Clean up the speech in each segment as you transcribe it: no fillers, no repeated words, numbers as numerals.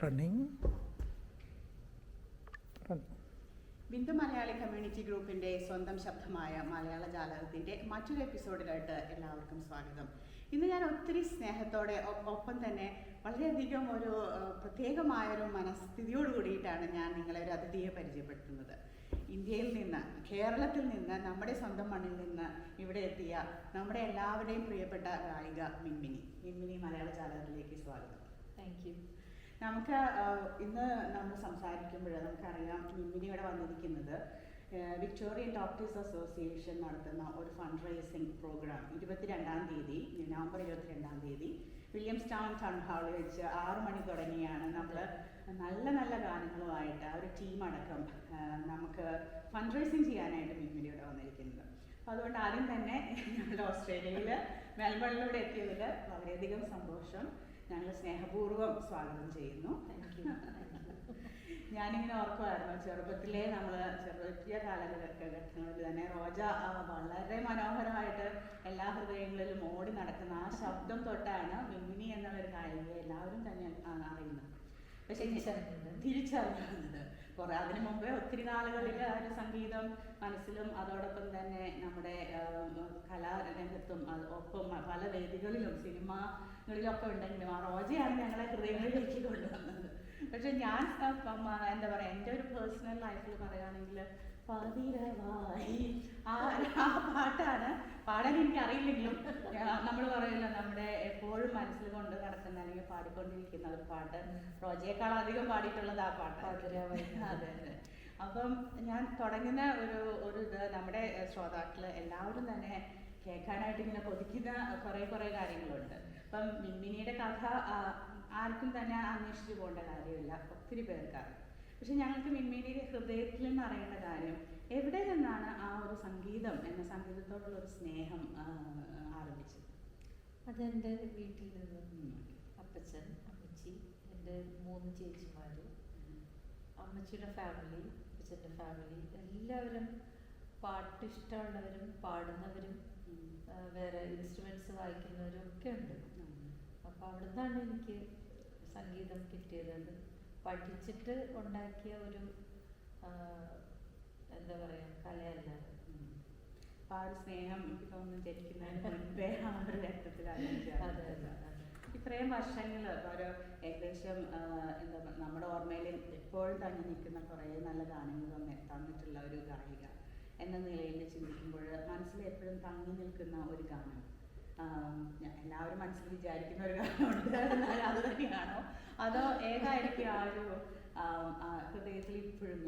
Running. Bindu Malayali community ഗ്രൂപ്പിന്റെ സ്വന്തം ശബ്ദമായ മലയാള ജാലകത്തിന്റെ മറ്റൊരു എപ്പിസോഡിലായിട്ട് എല്ലാവർക്കും സ്വാഗതം. ഇന്ന് ഞാൻ ഒത്തിരി സ്നേഹത്തോടെ ഒപ്പം തന്നെ വളരെയധികം ഒരു പ്രത്യേകമായൊരു മനസ്ഥിതിയോട് കൂടിയിട്ടാണ് ഞാൻ നിങ്ങളെ ഒരു അതിഥിയെ പരിചയപ്പെടുത്തുന്നത്. ഇന്ത്യയിൽ നിന്ന്, കേരളത്തിൽ നിന്ന്, നമ്മുടെ സ്വന്തം മണ്ണിൽ നിന്ന് ഇവിടെ എത്തിയ നമ്മുടെ എല്ലാവരുടെയും പ്രിയപ്പെട്ട ഗായിക മിൻമിനി മലയാള ജാലകത്തിലേക്ക് സ്വാഗതം. Thank you. നമുക്ക് ഇന്ന് നമ്മൾ സംസാരിക്കുമ്പോൾ നമുക്കറിയാം മിൻമിനി ഇവിടെ വന്നിരിക്കുന്നത് വിക്ടോറിയൻ ഡോക്ടേഴ്സ് അസോസിയേഷൻ നടത്തുന്ന ഒരു ഫണ്ട് റൈസിംഗ് പ്രോഗ്രാം 22-ാം തീയതി, നവംബർ 22-ാം തീയതി വില്യംസ് ടൗൺ ഹാളിൽ വെച്ച് 6 മണി തുടങ്ങിയാണ് നമ്മൾ നല്ല നല്ല ഗാനങ്ങളുമായിട്ട് ആ ഒരു ടീം അടക്കം നമുക്ക് ഫണ്ട് റൈസിങ് ചെയ്യാനായിട്ട് മിൻമിനി ഇവിടെ വന്നിരിക്കുന്നത്. അപ്പോൾ അതുകൊണ്ട് ആദ്യം തന്നെ ഞങ്ങൾ ഓസ്ട്രേലിയയിൽ മെൽബണിലൂടെ എത്തിയതിൽ വളരെയധികം സന്തോഷം. ഞങ്ങൾ സ്നേഹപൂർവ്വം സ്വാഗതം ചെയ്യുന്നു. ഞാനിങ്ങനെ ഓർക്കുമായിരുന്നു, ചെറുപ്പത്തിലെ നമ്മൾ ചെറിയ കാലഘട്ടങ്ങളിൽ തന്നെ റോജ വളരെ മനോഹരമായിട്ട് എല്ലാ ഹൃദയങ്ങളിലും ഓടി നടക്കുന്ന ആ ശബ്ദം തൊട്ടാണ് മിൻമിനി എന്നുള്ളൊരു ഗായികയെ എല്ലാവരും തന്നെ അറിയുന്നത്. പക്ഷെ തിരിച്ചറിയുന്നത് അതിനു മുമ്പേ ഒത്തിരി നാളുകളിൽ ആ ഒരു സംഗീതം മനസ്സിലും അതോടൊപ്പം തന്നെ നമ്മുടെ കലാരംഗത്തും ഒപ്പം പല വേദികളിലും സിനിമകളിലൊക്കെ ഉണ്ടെങ്കിലും ആ റോജയാണ് ഞങ്ങളെ ഹൃദയങ്ങളിലേക്ക് കൊണ്ടുവന്നത്. പക്ഷെ ഞാൻ എന്താ പറയുക, എൻ്റെ ഒരു പേഴ്സണൽ ലൈഫിൽ പറയുകയാണെങ്കിൽ പതിരവായി ആ പാട്ടാണ് പാടാൻ എനിക്ക് അറിയില്ലെങ്കിലും നമ്മൾ പറയില്ല, നമ്മുടെ എപ്പോഴും മനസ്സിൽ കൊണ്ട് നടക്കുന്ന അല്ലെങ്കിൽ പാടിക്കൊണ്ടിരിക്കുന്ന ഒരു പാട്ട്. റോജയേക്കാൾ അധികം പാടിയിട്ടുള്ളത് ആ പാട്ട്. അതെ അതെ. അപ്പം ഞാൻ തുടങ്ങുന്ന ഒരു ഇത് നമ്മുടെ ശ്രോതാക്കൾ എല്ലാവരും തന്നെ കേൾക്കാനായിട്ട് ഇങ്ങനെ കൊതിക്കുന്ന കുറേ കാര്യങ്ങളുണ്ട്. അപ്പം മിൻമിനിയുടെ കഥ ആർക്കും തന്നെ അന്വേഷിച്ച് പോകേണ്ട കാര്യമില്ല, ഒത്തിരി പേർക്കറിയാം. പക്ഷെ ഞങ്ങൾക്ക് മിൻമിനിയുടെ ഹൃദയത്തിൽ നിന്ന് അറിയേണ്ട കാര്യം, എവിടെ നിന്നാണ് ആ ഒരു സംഗീതം എന്ന സംഗീതത്തോടുള്ള ഒരു സ്നേഹം ആരംഭിച്ചത്? അതെൻ്റെ വീട്ടിൽ നിന്ന്. അപ്പച്ചൻ, അമ്മച്ചി, എൻ്റെ 3 ചേച്ചിമാർ, അമ്മച്ചിയുടെ ഫാമിലി, അപ്പച്ചൻ്റെ ഫാമിലി, എല്ലാവരും പാട്ട് ഇഷ്ടമുള്ളവരും പാടുന്നവരും വേറെ ഇൻസ്ട്രുമെൻറ്റ്സ് വായിക്കുന്നവരും ഒക്കെ ഉണ്ട്. അപ്പോൾ അവിടെ നിന്നാണ് എനിക്ക് സംഗീതം കിട്ടിയത്. പഠിച്ചിട്ട് ഉണ്ടാക്കിയ ഒരു എന്താ പറയുക, കലയല്ല. അപ്പോൾ ആ ഒരു സ്നേഹം എനിക്ക് തോന്നുന്നു ജനിക്കുന്നതിന് മുൻപേ ആ ഒരു രക്തത്തിലാണ്. ഇത്രയും വർഷങ്ങൾ ഒരു ഏകദേശം എന്താ നമ്മുടെ ഓർമ്മയിൽ എപ്പോഴും തങ്ങി നിൽക്കുന്ന കുറേ നല്ല ഗാനങ്ങൾ തന്നിട്ടുള്ള ഒരു ഗായിക എന്ന നിലയിൽ ചിന്തിക്കുമ്പോൾ മനസ്സിൽ എപ്പോഴും തങ്ങി നിൽക്കുന്ന ഒരു ഗാനം, എല്ലാവരും മനസ്സിൽ വിചാരിക്കുന്ന ഒരു ഗാനമുണ്ട്, എന്നാൽ അത് തന്നെയാണോ അതോ ഏതായിരിക്കും ആ ഒരു ഹൃദയത്തിൽ ഇപ്പോഴും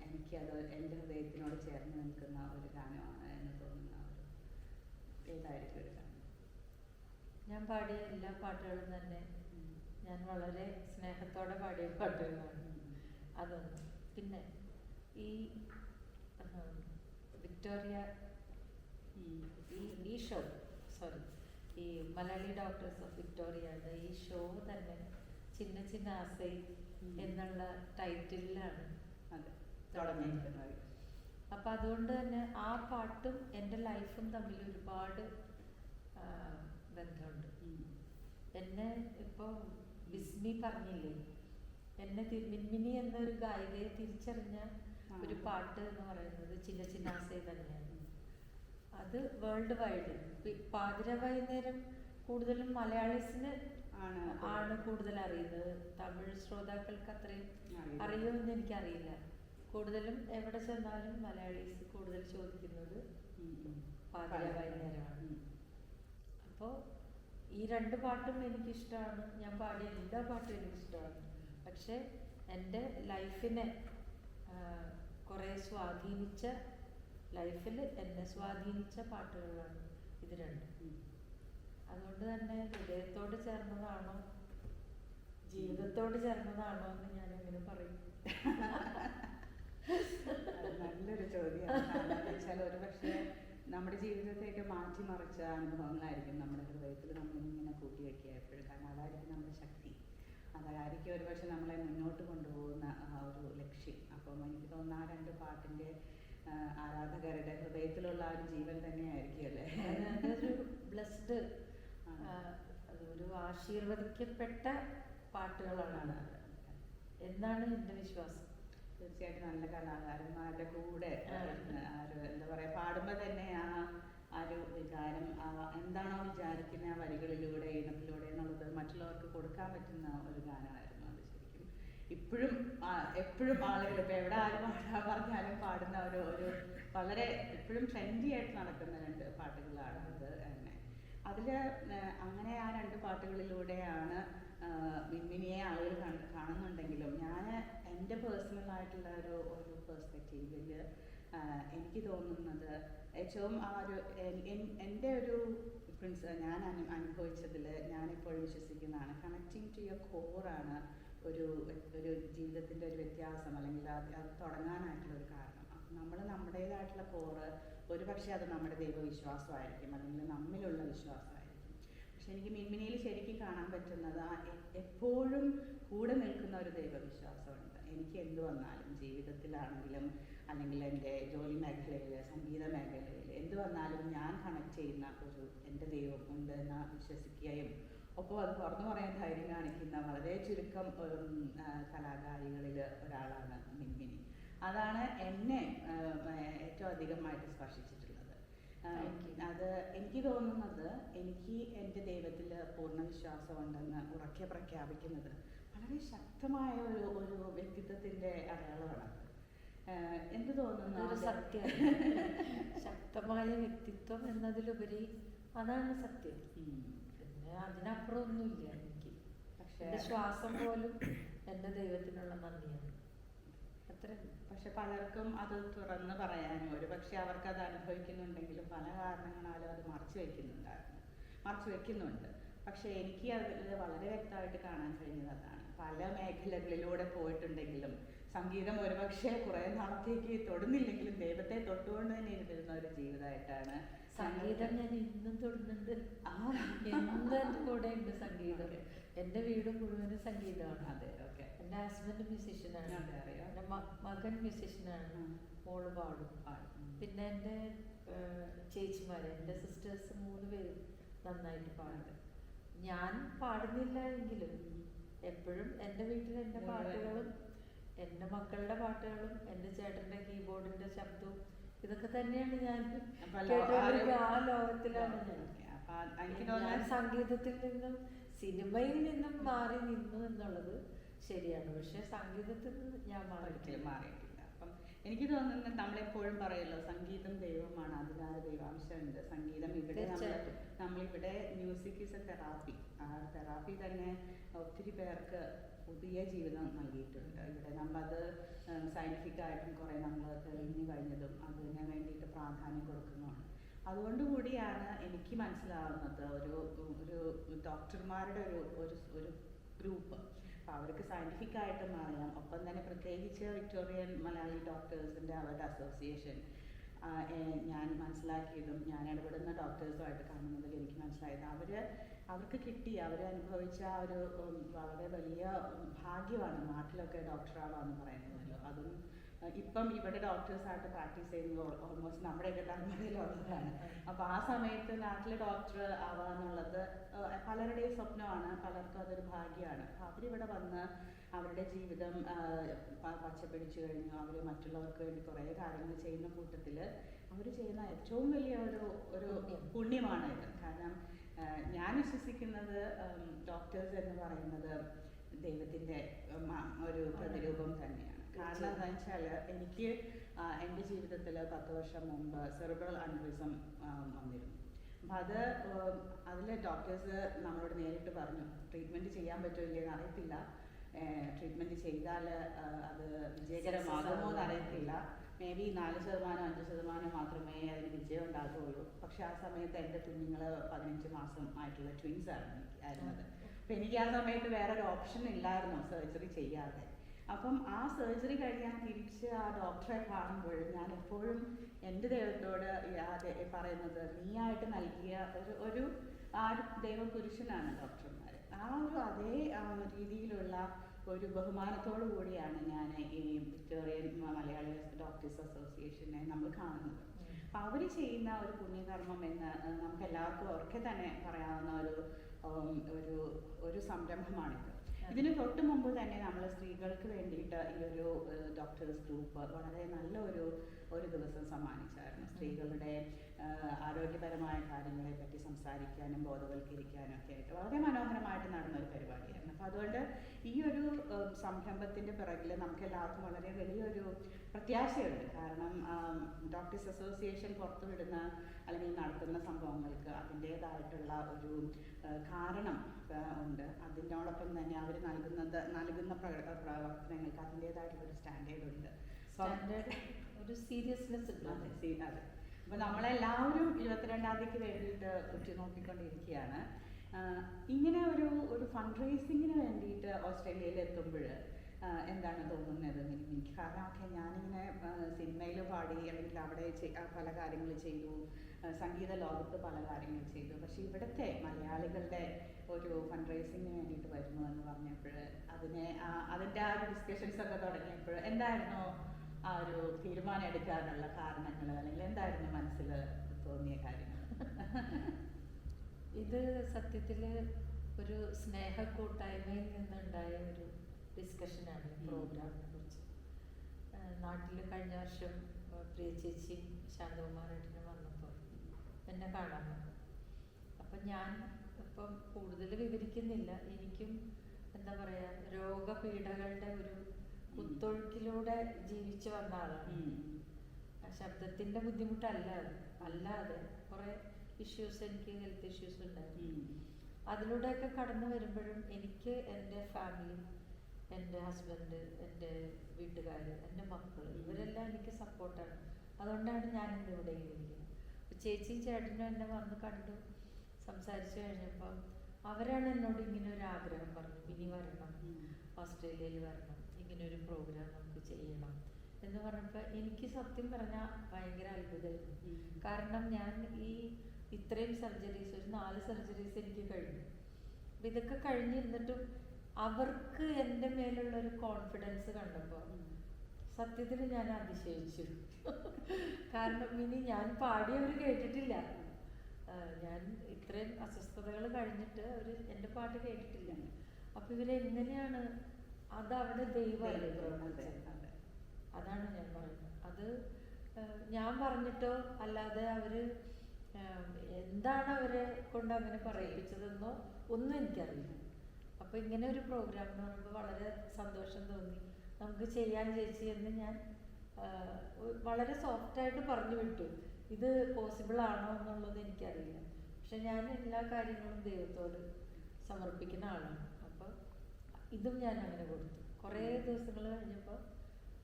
എനിക്കത് എൻ്റെ ഹൃദയത്തിനോട് ചേർന്ന് നിൽക്കുന്ന ഒരു ഗാനമാണ് എന്ന് തോന്നുന്ന ഏതായിരിക്കും ഒരു ഗാനം? ഞാൻ പാടിയ എല്ലാ പാട്ടുകളും തന്നെ ഞാൻ വളരെ സ്നേഹത്തോടെ പാടിയ പാട്ടുകളാണ്. അതൊന്ന്. പിന്നെ ഈ വിക്ടോറിയ ഈ ഷോ ഈ മലയാളി ഡോക്ടേഴ്സ് ഓഫ് വിക്ടോറിയ ഈ ഷോ തന്നെ ചിന്ന ചിന്ന ആസൈ എന്നുള്ള ടൈറ്റിലാണ് അത് തുടങ്ങിയിരിക്കുന്നത്. അപ്പം അതുകൊണ്ട് തന്നെ ആ പാട്ടും എൻ്റെ ലൈഫും തമ്മിൽ ഒരുപാട് ബന്ധമുണ്ട്. എന്നെ ഇപ്പോൾ ബിസ്മി പറഞ്ഞില്ലേ, എന്നെ മിൻമിനി എന്നൊരു ഗായികയെ തിരിച്ചറിഞ്ഞ ഒരു പാട്ട് എന്ന് പറയുന്നത് ചിന്ന ചിന്ന ആസൈ തന്നെയാണ്. അത് വേൾഡ് വൈഡ് പാതിര വൈകുന്നേരം കൂടുതലും മലയാളീസിന് ആണ് കൂടുതൽ അറിയുന്നത്. തമിഴ് ശ്രോതാക്കൾക്ക് അത്രയും അറിയുമെന്ന് എനിക്കറിയില്ല. കൂടുതലും എവിടെ ചെന്നാലും മലയാളീസ് കൂടുതൽ ചോദിക്കുന്നത് പാതിര വൈകുന്നേരമാണ്. അപ്പോൾ ഈ 2 പാട്ടും എനിക്കിഷ്ടമാണ്. ഞാൻ പാടിയ എല്ലാ പാട്ടും എനിക്കിഷ്ടമാണ്. പക്ഷെ എൻ്റെ ലൈഫിനെ കുറേ ലൈഫിൽ എന്നെ സ്വാധീനിച്ച പാട്ടുകളാണ് ഇത് 2. അതുകൊണ്ട് തന്നെ ഹൃദയത്തോട് ചേർന്നതാണോ ജീവിതത്തോട് ചേർന്നതാണോ എന്ന് ഞാൻ എങ്ങനെ പറയും? നല്ലൊരു ചോദ്യമാണ്. ഒരു പക്ഷേ നമ്മുടെ ജീവിതത്തേക്ക് മാറ്റിമറിച്ച അനുഭവങ്ങളായിരിക്കും നമ്മുടെ ഹൃദയത്തിൽ നമ്മളിങ്ങനെ കൂട്ടിവെക്കുക എപ്പോഴും. കാരണം അതായിരിക്കും നമ്മുടെ ശക്തി, അതായിരിക്കും ഒരു പക്ഷെ നമ്മളെ മുന്നോട്ട് കൊണ്ടുപോകുന്ന ആ ഒരു ലക്ഷ്യം. അപ്പം എനിക്ക് തോന്നുന്ന ആ 2 പാട്ടിൻ്റെ ആരാധകരുടെ ഹൃദയത്തിലുള്ള ആ ഒരു ജീവൻ തന്നെയായിരിക്കും അല്ലേ? അതൊരു ബ്ലെസ്ഡ്, അതൊരു ആശീർവദിക്കപ്പെട്ട പാട്ടുകളാണ്. എന്നാണ് എൻ്റെ വിശ്വാസം. തീർച്ചയായിട്ടും നല്ല കലാകാരന്മാരുടെ കൂടെ എന്താ പറയാ, പാടുമ്പോൾ തന്നെ ആ ഒരു വികാരം, എന്താണോ വിചാരിക്കുന്ന ആ വരികളിലൂടെ ഈണത്തിലൂടെ എന്നുള്ളത് മറ്റുള്ളവർക്ക് കൊടുക്കാൻ പറ്റുന്ന ഒരു ഗാനമായിരുന്നു അത്. ശരിക്കും ഇപ്പോഴും എപ്പോഴും ആളുകൾ ഇപ്പൊ എവിടെ ആരും പറഞ്ഞാലും പാടുന്ന ഒരു വളരെ ഇപ്പോഴും ട്രെൻഡി ആയിട്ട് നടക്കുന്ന 2 പാട്ടുകളാണ് അത് തന്നെ. അതില് അങ്ങനെ ആ 2 പാട്ടുകളിലൂടെയാണ് മിൻമിനിയെ ആളുകൾ കാണുന്നുണ്ടെങ്കിലും ഞാൻ എൻ്റെ പേഴ്സണൽ ആയിട്ടുള്ള ഒരു പെർസ്പെക്റ്റീവിൽ എനിക്ക് തോന്നുന്നത് ഏറ്റവും ആ ഒരു എൻ്റെ ഒരു ഞാൻ അനുഭവിച്ചതിൽ ഞാനിപ്പോഴും വിശ്വസിക്കുന്നതാണ്, കണക്റ്റിംഗ് ടു യുവർ കോറാണ് ഒരു ജീവിതത്തിൻ്റെ ഒരു വ്യത്യാസം, അല്ലെങ്കിൽ അത് തുടങ്ങാനായിട്ടുള്ള ഒരു കാരണം. നമ്മൾ നമ്മുടേതായിട്ടുള്ള കോറ് ഒരു പക്ഷേ അത് നമ്മുടെ ദൈവവിശ്വാസമായിരിക്കും, അല്ലെങ്കിൽ നമ്മിലുള്ള വിശ്വാസമായിരിക്കും. പക്ഷെ എനിക്ക് മിൻമിനിയിൽ ശരിക്കും കാണാൻ പറ്റുന്നത് എപ്പോഴും കൂടെ നിൽക്കുന്ന ഒരു ദൈവവിശ്വാസമുണ്ട്. എനിക്ക് എന്ത് വന്നാലും ജീവിതത്തിലാണെങ്കിലും അല്ലെങ്കിൽ എൻ്റെ ജോലി മേഖലയിൽ, സംഗീത മേഖലയിൽ എന്ത് വന്നാലും ഞാൻ കണക്ട് ചെയ്യുന്ന എൻ്റെ ദൈവം ഉണ്ട് എന്ന് വിശ്വസിക്കുകയും ഒപ്പം അത് തുറന്നു പറയാൻ ധൈര്യം കാണിക്കുന്ന വളരെ ചുരുക്കം കലാകാരികളിൽ ഒരാളാണ് മിൻമിനി. അതാണ് എന്നെ ഏറ്റവും അധികമായിട്ട് സ്പർശിച്ചിട്ടുള്ളത്. അത് എനിക്ക് തോന്നുന്നത്, എനിക്ക് എൻ്റെ ദൈവത്തിൽ പൂർണ്ണ വിശ്വാസമുണ്ടെന്ന് ഉറക്കെ പ്രഖ്യാപിക്കുന്നത് വളരെ ശക്തമായ ഒരു വ്യക്തിത്വത്തിൻ്റെ അടയാളമാണ്. എന്ത് തോന്നുന്നു? സത്യം. ശക്തമായ വ്യക്തിത്വം എന്നതിലുപരി അതാണ് സത്യം. പിന്നെ അതിനപ്പുറം ഒന്നുമില്ല എനിക്ക്. പക്ഷെ എൻ്റെ ശ്വാസം പോലും എൻ്റെ ദൈവത്തിനുള്ള നന്ദിയാണ്. പക്ഷെ പലർക്കും അത് തുറന്ന് പറയാനും ഒരു പക്ഷെ അവർക്ക് അത് അനുഭവിക്കുന്നുണ്ടെങ്കിലും പല കാരണങ്ങളാലും അത് മറച്ചു വെക്കുന്നുണ്ട്. പക്ഷെ എനിക്ക് അതിൽ വളരെ വ്യക്തമായിട്ട് കാണാൻ കഴിഞ്ഞത് അതാണ്. പല മേഖലകളിലൂടെ പോയിട്ടുണ്ടെങ്കിലും സംഗീതം ഒരുപക്ഷെ കുറെ നാളത്തേക്ക് തൊടുന്നില്ലെങ്കിലും ദൈവത്തെ തൊട്ടുകൊണ്ട് തന്നെ ഇരുന്നിരുന്ന ഒരു ജീവിതമായിട്ടാണ്. സംഗീതം ഞാൻ ഇന്നും തൊടുന്നുണ്ട്. എന്നും എൻ്റെ കൂടെ ഉണ്ട് സംഗീതം. എൻ്റെ വീട് മുഴുവനും സംഗീതമാണ്. അതെ, ഓക്കെ. എൻ്റെ ഹസ്ബൻഡ് മ്യൂസിഷ്യനാണ്, എൻ്റെ മകൻ മ്യൂസിഷ്യനാണ്, മോള് പാടും. പിന്നെ എൻ്റെ ചേച്ചിമാര്, എൻ്റെ സിസ്റ്റേഴ്സ് 3 പേരും നന്നായിട്ട് പാടും. ഞാൻ പാടുന്നില്ല എങ്കിലും എപ്പോഴും എൻ്റെ വീട്ടിൽ എൻ്റെ പാട്ടുകളും എൻ്റെ മക്കളുടെ പാട്ടുകളും എൻ്റെ ചേട്ടൻ്റെ കീബോർഡിൻ്റെ ശബ്ദവും ഇതൊക്കെ തന്നെയാണ് ഞാൻ കേട്ടുകൊണ്ടിരിക്കുക. ആ ലോകത്തിലാണ് ഞാൻ സംഗീതത്തിൽ നിന്നും സിനിമയിൽ നിന്നും മാറി നിന്നു എന്നുള്ളത് ശരിയാണ്. പക്ഷെ സംഗീതത്തിൽ നിന്ന് ഞാൻ മാറിയിട്ടില്ല. അപ്പം എനിക്ക് തോന്നുന്നത് നമ്മളെപ്പോഴും പറയുമല്ലോ, സംഗീതം ദൈവമാണ്, അതിനാല് ദൈവാംശമുണ്ട്. സംഗീതം നമ്മളിവിടെ മ്യൂസിക് ഈസ് എ തെറാപ്പി. ആ തെറാപ്പി തന്നെ ഒത്തിരി പേർക്ക് പുതിയ ജീവിതം നൽകിയിട്ടുണ്ട്. ഇവിടെ നമ്മളത് സയൻറ്റിഫിക്കായിട്ടും കുറേ നമ്മൾ തെളിഞ്ഞു കഴിഞ്ഞതും അതിന് വേണ്ടിയിട്ട് പ്രാധാന്യം കൊടുക്കുന്നതാണ്. അതുകൊണ്ടുകൂടിയാണ് എനിക്ക് മനസ്സിലാവുന്നത് ഒരു ഡോക്ടർമാരുടെ ഒരു ഗ്രൂപ്പ്, അപ്പോൾ അവർക്ക് സയൻറ്റിഫിക്കായിട്ടും അറിയാം. ഒപ്പം തന്നെ പ്രത്യേകിച്ച് വിക്ടോറിയൻ മലയാളി ഡോക്ടേഴ്സിൻ്റെ അവരുടെ അസോസിയേഷൻ ഞാൻ മനസ്സിലാക്കിയതും ഞാൻ ഇടപെടുന്ന ഡോക്ടേഴ്സുമായിട്ട് കാണുന്നതിൽ എനിക്ക് മനസ്സിലായത് അവർക്ക് അവരനുഭവിച്ച ഒരു വളരെ വലിയ ഭാഗ്യമാണ് നാട്ടിലൊക്കെ ഡോക്ടറാവാന്ന് പറയുന്നതല്ലോ. അതും ഇപ്പം ഇവിടെ ഡോക്ടേഴ്സായിട്ട് പ്രാക്ടീസ് ചെയ്യുന്നത് ഓൾമോസ്റ്റ് നമ്മുടെയൊക്കെ തലമുറയിലുള്ളതാണ്. അപ്പോൾ ആ സമയത്ത് നാട്ടിലെ ഡോക്ടർ ആവാന്നുള്ളത് പലരുടെയും സ്വപ്നമാണ്, പലർക്കും അതൊരു ഭാഗ്യമാണ്. അപ്പോൾ അവരിവിടെ വന്ന് അവരുടെ ജീവിതം പച്ചപ്പിടിച്ചു കഴിഞ്ഞു. അവർ മറ്റുള്ളവർക്ക് വേണ്ടി കുറേ കാര്യങ്ങൾ ചെയ്യുന്ന കൂട്ടത്തിൽ അവർ ചെയ്യുന്ന ഏറ്റവും വലിയ ഒരു പുണ്യമാണ് ഇത്. കാരണം ഞാൻ വിശ്വസിക്കുന്നത് ഡോക്ടേഴ്സ് എന്ന് പറയുന്നത് ദൈവത്തിൻ്റെ ഒരു പ്രതിരൂപം തന്നെയാണ്. കാരണം എന്താണെന്ന് വെച്ചാൽ എനിക്ക് എൻ്റെ ജീവിതത്തിൽ 10 വർഷം മുമ്പ് സെറിബ്രൽ അനൂറിസം വന്നിരുന്നു. അപ്പം അതിൽ ഡോക്ടേഴ്സ് നമ്മളോട് നേരിട്ട് പറഞ്ഞു, ട്രീറ്റ്മെൻറ്റ് ചെയ്യാൻ പറ്റുമോ എന്ന് അറിയത്തില്ല, ട്രീറ്റ്മെൻറ്റ് ചെയ്താൽ അത് വിജയകരമാകുമോ എന്ന് അറിയത്തില്ല, മേ ബി 4% 5% മാത്രമേ അതിന് വിജയം ഉണ്ടാകുകയുള്ളൂ. പക്ഷെ ആ സമയത്ത് എൻ്റെ കുഞ്ഞുങ്ങൾ 15 മാസം ആയിട്ടുള്ള ട്വിൻസ് ആയിരുന്നത്. അപ്പം എനിക്ക് ആ സമയത്ത് വേറൊരു ഓപ്ഷൻ ഇല്ലായിരുന്നു സർജറി ചെയ്യാതെ. അപ്പം ആ സർജറി കഴിഞ്ഞ് ഞാൻ തിരിച്ച് ആ ഡോക്ടറെ കാണുമ്പോൾ ഞാൻ എപ്പോഴും എൻ്റെ ദൈവത്തോട് പറയുന്നത്, നീയായിട്ട് നൽകിയ ഒരു ദൈവപുരുഷനാണ് ഡോക്ടർമാർ. അതേ രീതിയിലുള്ള ഒരു ബഹുമാനത്തോടു കൂടിയാണ് ഞാൻ ഈ വിക്ടോറിയൻ മലയാളി ഡോക്ടേഴ്സ് അസോസിയേഷനെ നമ്മൾ കാണുന്നത്. അപ്പം അവർ ചെയ്യുന്ന ഒരു പുണ്യകർമ്മം എന്ന് നമുക്ക് എല്ലാവർക്കും ഉറക്കെ തന്നെ പറയാവുന്ന ഒരു സംരംഭമാണിത്. ഇതിന് തൊട്ട് മുമ്പ് തന്നെ നമ്മൾ സ്ത്രീകൾക്ക് വേണ്ടിയിട്ട് ഈ ഒരു ഡോക്ടേഴ്സ് ഗ്രൂപ്പ് വളരെ നല്ല ഒരു ദിവസം സമ്മാനിച്ചായിരുന്നു. സ്ത്രീകളുടെ ആരോഗ്യപരമായ കാര്യങ്ങളെ പറ്റി സംസാരിക്കാനും ബോധവൽക്കരിക്കാനും ഒക്കെ ആയിട്ട് വളരെ മനോഹരമായിട്ട് നടന്നൊരു പരിപാടിയായിരുന്നു. അപ്പോൾ അതുകൊണ്ട് ഈ ഒരു സംരംഭത്തിൻ്റെ പിറകിൽ നമുക്ക് എല്ലാവർക്കും വളരെ വലിയൊരു പ്രത്യാശയുണ്ട്. കാരണം ഡോക്ടേഴ്സ് അസോസിയേഷൻ പുറത്തുവിടുന്ന അല്ലെങ്കിൽ നടത്തുന്ന സംഭവങ്ങൾക്ക് അതിൻ്റേതായിട്ടുള്ള ഒരു കാരണം ഉണ്ട്. അതിനോടൊപ്പം തന്നെ അവർ നൽകുന്ന പ്രവർത്തനങ്ങൾക്ക് അതിൻ്റേതായിട്ടുള്ള ഒരു സ്റ്റാൻഡേർഡ് ഉണ്ട്. ഒരു സീരിയസ്നെസ് ഉണ്ട്. അതെ. അപ്പോൾ നമ്മളെല്ലാവരും 22-ാം തീയതിക്ക് വേണ്ടിയിട്ട് ഉറ്റുനോക്കിക്കൊണ്ടിരിക്കുകയാണ്. ഇങ്ങനെ ഒരു ഫണ്ട് റേസിങ്ങിന് വേണ്ടിയിട്ട് ഓസ്ട്രേലിയയിൽ എത്തുമ്പോൾ എന്താണ് തോന്നുന്നത് എനിക്ക്? കാരണം ഒക്കെ ഞാനിങ്ങനെ സിനിമയിൽ പാടി അല്ലെങ്കിൽ അവിടെ പല കാര്യങ്ങൾ ചെയ്തു, സംഗീത ലോകത്ത് പല കാര്യങ്ങൾ ചെയ്തു. പക്ഷെ ഇവിടുത്തെ മലയാളികളുടെ ഒരു ഫണ്ട് റേസിങ്ങിന് വേണ്ടിയിട്ട് വരുന്നു എന്ന് പറഞ്ഞപ്പോൾ അതിൻ്റെ ആ ഒരു ഡിസ്കഷൻസ് ഒക്കെ തുടങ്ങിയപ്പോൾ എന്തായിരുന്നു ആ ഒരു തീരുമാനം എടുക്കാനുള്ള കാരണങ്ങൾ, അല്ലെങ്കിൽ എന്തായിരുന്നു മനസ്സിൽ തോന്നിയ കാര്യങ്ങൾ? ഇത് സത്യത്തിൽ ഒരു സ്നേഹക്കൂട്ടായ്മയിൽ നിന്നുണ്ടായ ഒരു ഡിസ്കഷനാണ് ഈ പ്രോഗ്രാമിനെ കുറിച്ച്. നാട്ടിൽ കഴിഞ്ഞ വർഷം പ്രിയ ചേച്ചിയും ശാന്തകുമാരേട്ടനും വന്നപ്പോൾ എന്നെ കാണാൻ വന്നു. അപ്പം ഞാൻ ഇപ്പം കൂടുതൽ വിവരിക്കുന്നില്ല. എനിക്കും എന്താ പറയുക, രോഗപീഠകളുടെ ഒരു കുത്തൊഴുക്കിലൂടെ ജീവിച്ചു വന്ന ആളാണ്. ശബ്ദത്തിൻ്റെ ബുദ്ധിമുട്ടല്ല അല്ലാതെ കുറേ ഇഷ്യൂസ്, എനിക്ക് ഹെൽത്ത് ഇഷ്യൂസ് ഉണ്ടായിരുന്നു. അതിലൂടെയൊക്കെ കടന്നു വരുമ്പോഴും എനിക്ക് എൻ്റെ ഫാമിലി, എൻ്റെ ഹസ്ബൻഡ്, എൻ്റെ വീട്ടുകാർ, എൻ്റെ മക്കൾ, ഇവരെല്ലാം എനിക്ക് സപ്പോർട്ടാണ്. അതുകൊണ്ടാണ് ഞാൻ ഇന്ന് ഇവിടെ ഇരിക്കുന്നത്. അപ്പോൾ ചേച്ചിയും ചേട്ടനും എന്നെ വന്ന് കണ്ടു സംസാരിച്ചു കഴിഞ്ഞപ്പം അവരാണ് എന്നോട് ഇങ്ങനെ ഒരു ആഗ്രഹം പറഞ്ഞു, ഇനി വരണം, ഓസ്ട്രേലിയയിൽ വരണം, ഇങ്ങനൊരു പ്രോഗ്രാം നമുക്ക് ചെയ്യണം എന്ന് പറഞ്ഞപ്പോൾ എനിക്ക് സത്യം പറഞ്ഞാൽ ഭയങ്കര അത്ഭുതമായിരുന്നു. കാരണം ഞാൻ ഇത്രയും സർജറീസ്, ഒരു 4 സർജറീസ് എനിക്ക് കഴിഞ്ഞു. അപ്പം ഇതൊക്കെ കഴിഞ്ഞിരുന്നിട്ടും അവർക്ക് എൻ്റെ മേലുള്ള ഒരു കോൺഫിഡൻസ് കണ്ടപ്പോൾ സത്യത്തിൽ ഞാൻ അതിശയിച്ചു. കാരണം ഇനി ഞാൻ പാടിയവർ കേട്ടിട്ടില്ല. ഞാൻ ഇത്രയും അസ്വസ്ഥതകൾ കഴിഞ്ഞിട്ട് അവർ എൻ്റെ പാട്ട് കേട്ടിട്ടില്ല. അപ്പം ഇവരെങ്ങനെയാണ് അതവിടെ ദൈവമല്ലേ പ്രവർത്തിച്ചത്? അതാണ് ഞാൻ പറയുന്നത്. അത് ഞാൻ പറഞ്ഞിട്ടോ അല്ലാതെ അവർ എന്താണ് അവരെ കൊണ്ട് അങ്ങനെ പറയിപ്പിച്ചതെന്നോ ഒന്നും എനിക്കറിയില്ല. അപ്പോൾ ഇങ്ങനെ ഒരു പ്രോഗ്രാം എന്ന് പറയുമ്പോൾ വളരെ സന്തോഷം തോന്നി. നമുക്ക് ചെയ്യാൻ ചേച്ചി എന്ന് ഞാൻ വളരെ സോഫ്റ്റായിട്ട് പറഞ്ഞു വിട്ടു. ഇത് പോസിബിൾ ആണോ എന്നുള്ളത് എനിക്കറിയില്ല. പക്ഷെ ഞാൻ എല്ലാ കാര്യങ്ങളും ദൈവത്തോട് സമർപ്പിക്കുന്ന ആളാണ്. അപ്പോൾ ഇതും ഞാൻ അങ്ങനെ കൊടുത്തു. കുറേ ദിവസങ്ങൾ കഴിഞ്ഞപ്പോൾ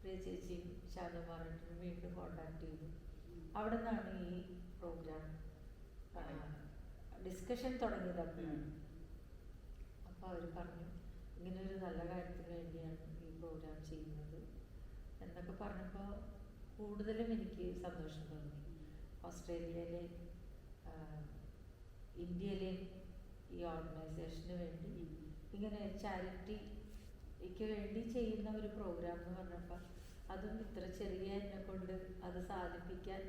പ്രിയ ചേച്ചിയും ശാന്തകുമാരേട്ടനും വീണ്ടും കോണ്ടാക്ട് ചെയ്തു. അവിടെ നിന്നാണ് ഈ പ്രോഗ്രാം ഡിസ്കഷൻ തുടങ്ങിയത്. അപ്പോൾ അവർ പറഞ്ഞു ഇങ്ങനൊരു നല്ല കാര്യത്തിന് വേണ്ടിയാണ് ഈ പ്രോഗ്രാം ചെയ്യുന്നത് എന്നൊക്കെ പറഞ്ഞപ്പോൾ കൂടുതലും എനിക്ക് സന്തോഷം തോന്നി. ഓസ്ട്രേലിയയിലെ ഇന്ത്യയിലെ ഈ ഓർഗനൈസേഷന് വേണ്ടി ഇങ്ങനെ ചാരിറ്റിക്ക് വേണ്ടി ചെയ്യുന്ന ഒരു പ്രോഗ്രാം എന്ന് പറഞ്ഞപ്പോൾ അതും ഇത്ര ചെറിയ എന്നെ കൊണ്ട് അത് സാധിപ്പിക്കാൻ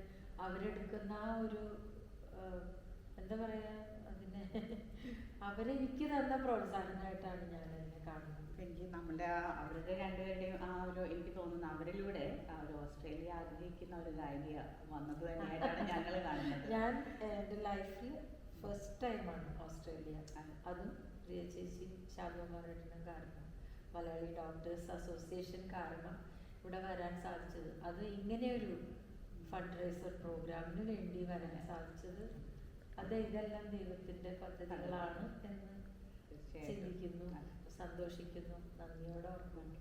അവരെടുക്കുന്ന ആ ഒരു എന്താ പറയുക, അതിനെ അവരെനിക്ക് തന്ന പ്രോത്സാഹനമായിട്ടാണ് ഞാൻ അതിനെ കാണുന്നത്. എനിക്ക് അവരുടെ രണ്ടുപേരുടെയും ആ ഒരു, എനിക്ക് തോന്നുന്നു അവരിലൂടെ ആ ഒരു ഓസ്ട്രേലിയ ആഗ്രഹിക്കുന്ന ഒരു ഗായിക വന്നത് തന്നെയായിട്ടാണ് ഞങ്ങൾ കാണുന്നത്. ഞാൻ എൻ്റെ ലൈഫിൽ ഫസ്റ്റ് ടൈമാണ് ഓസ്ട്രേലിയ. അതും പ്രിയ ചേച്ചി ശാന്തകുമാരേട്ടനും കാരണം, മലയാളി ഡോക്ടേഴ്സ് അസോസിയേഷൻ കാരണം ഇവിടെ വരാൻ സാധിച്ചത്. അത് ഇങ്ങനെയൊരു ഫണ്ട് റൈസർ പ്രോഗ്രാമിന് വേണ്ടി വരാൻ സാധിച്ചത് ഇതെല്ലാം ദൈവത്തിൻ്റെ പദ്ധതികളാണ് എന്ന് ചിന്തിക്കുന്നു, സന്തോഷിക്കുന്നു, നന്ദിയോടെ ഓർക്കുന്നു.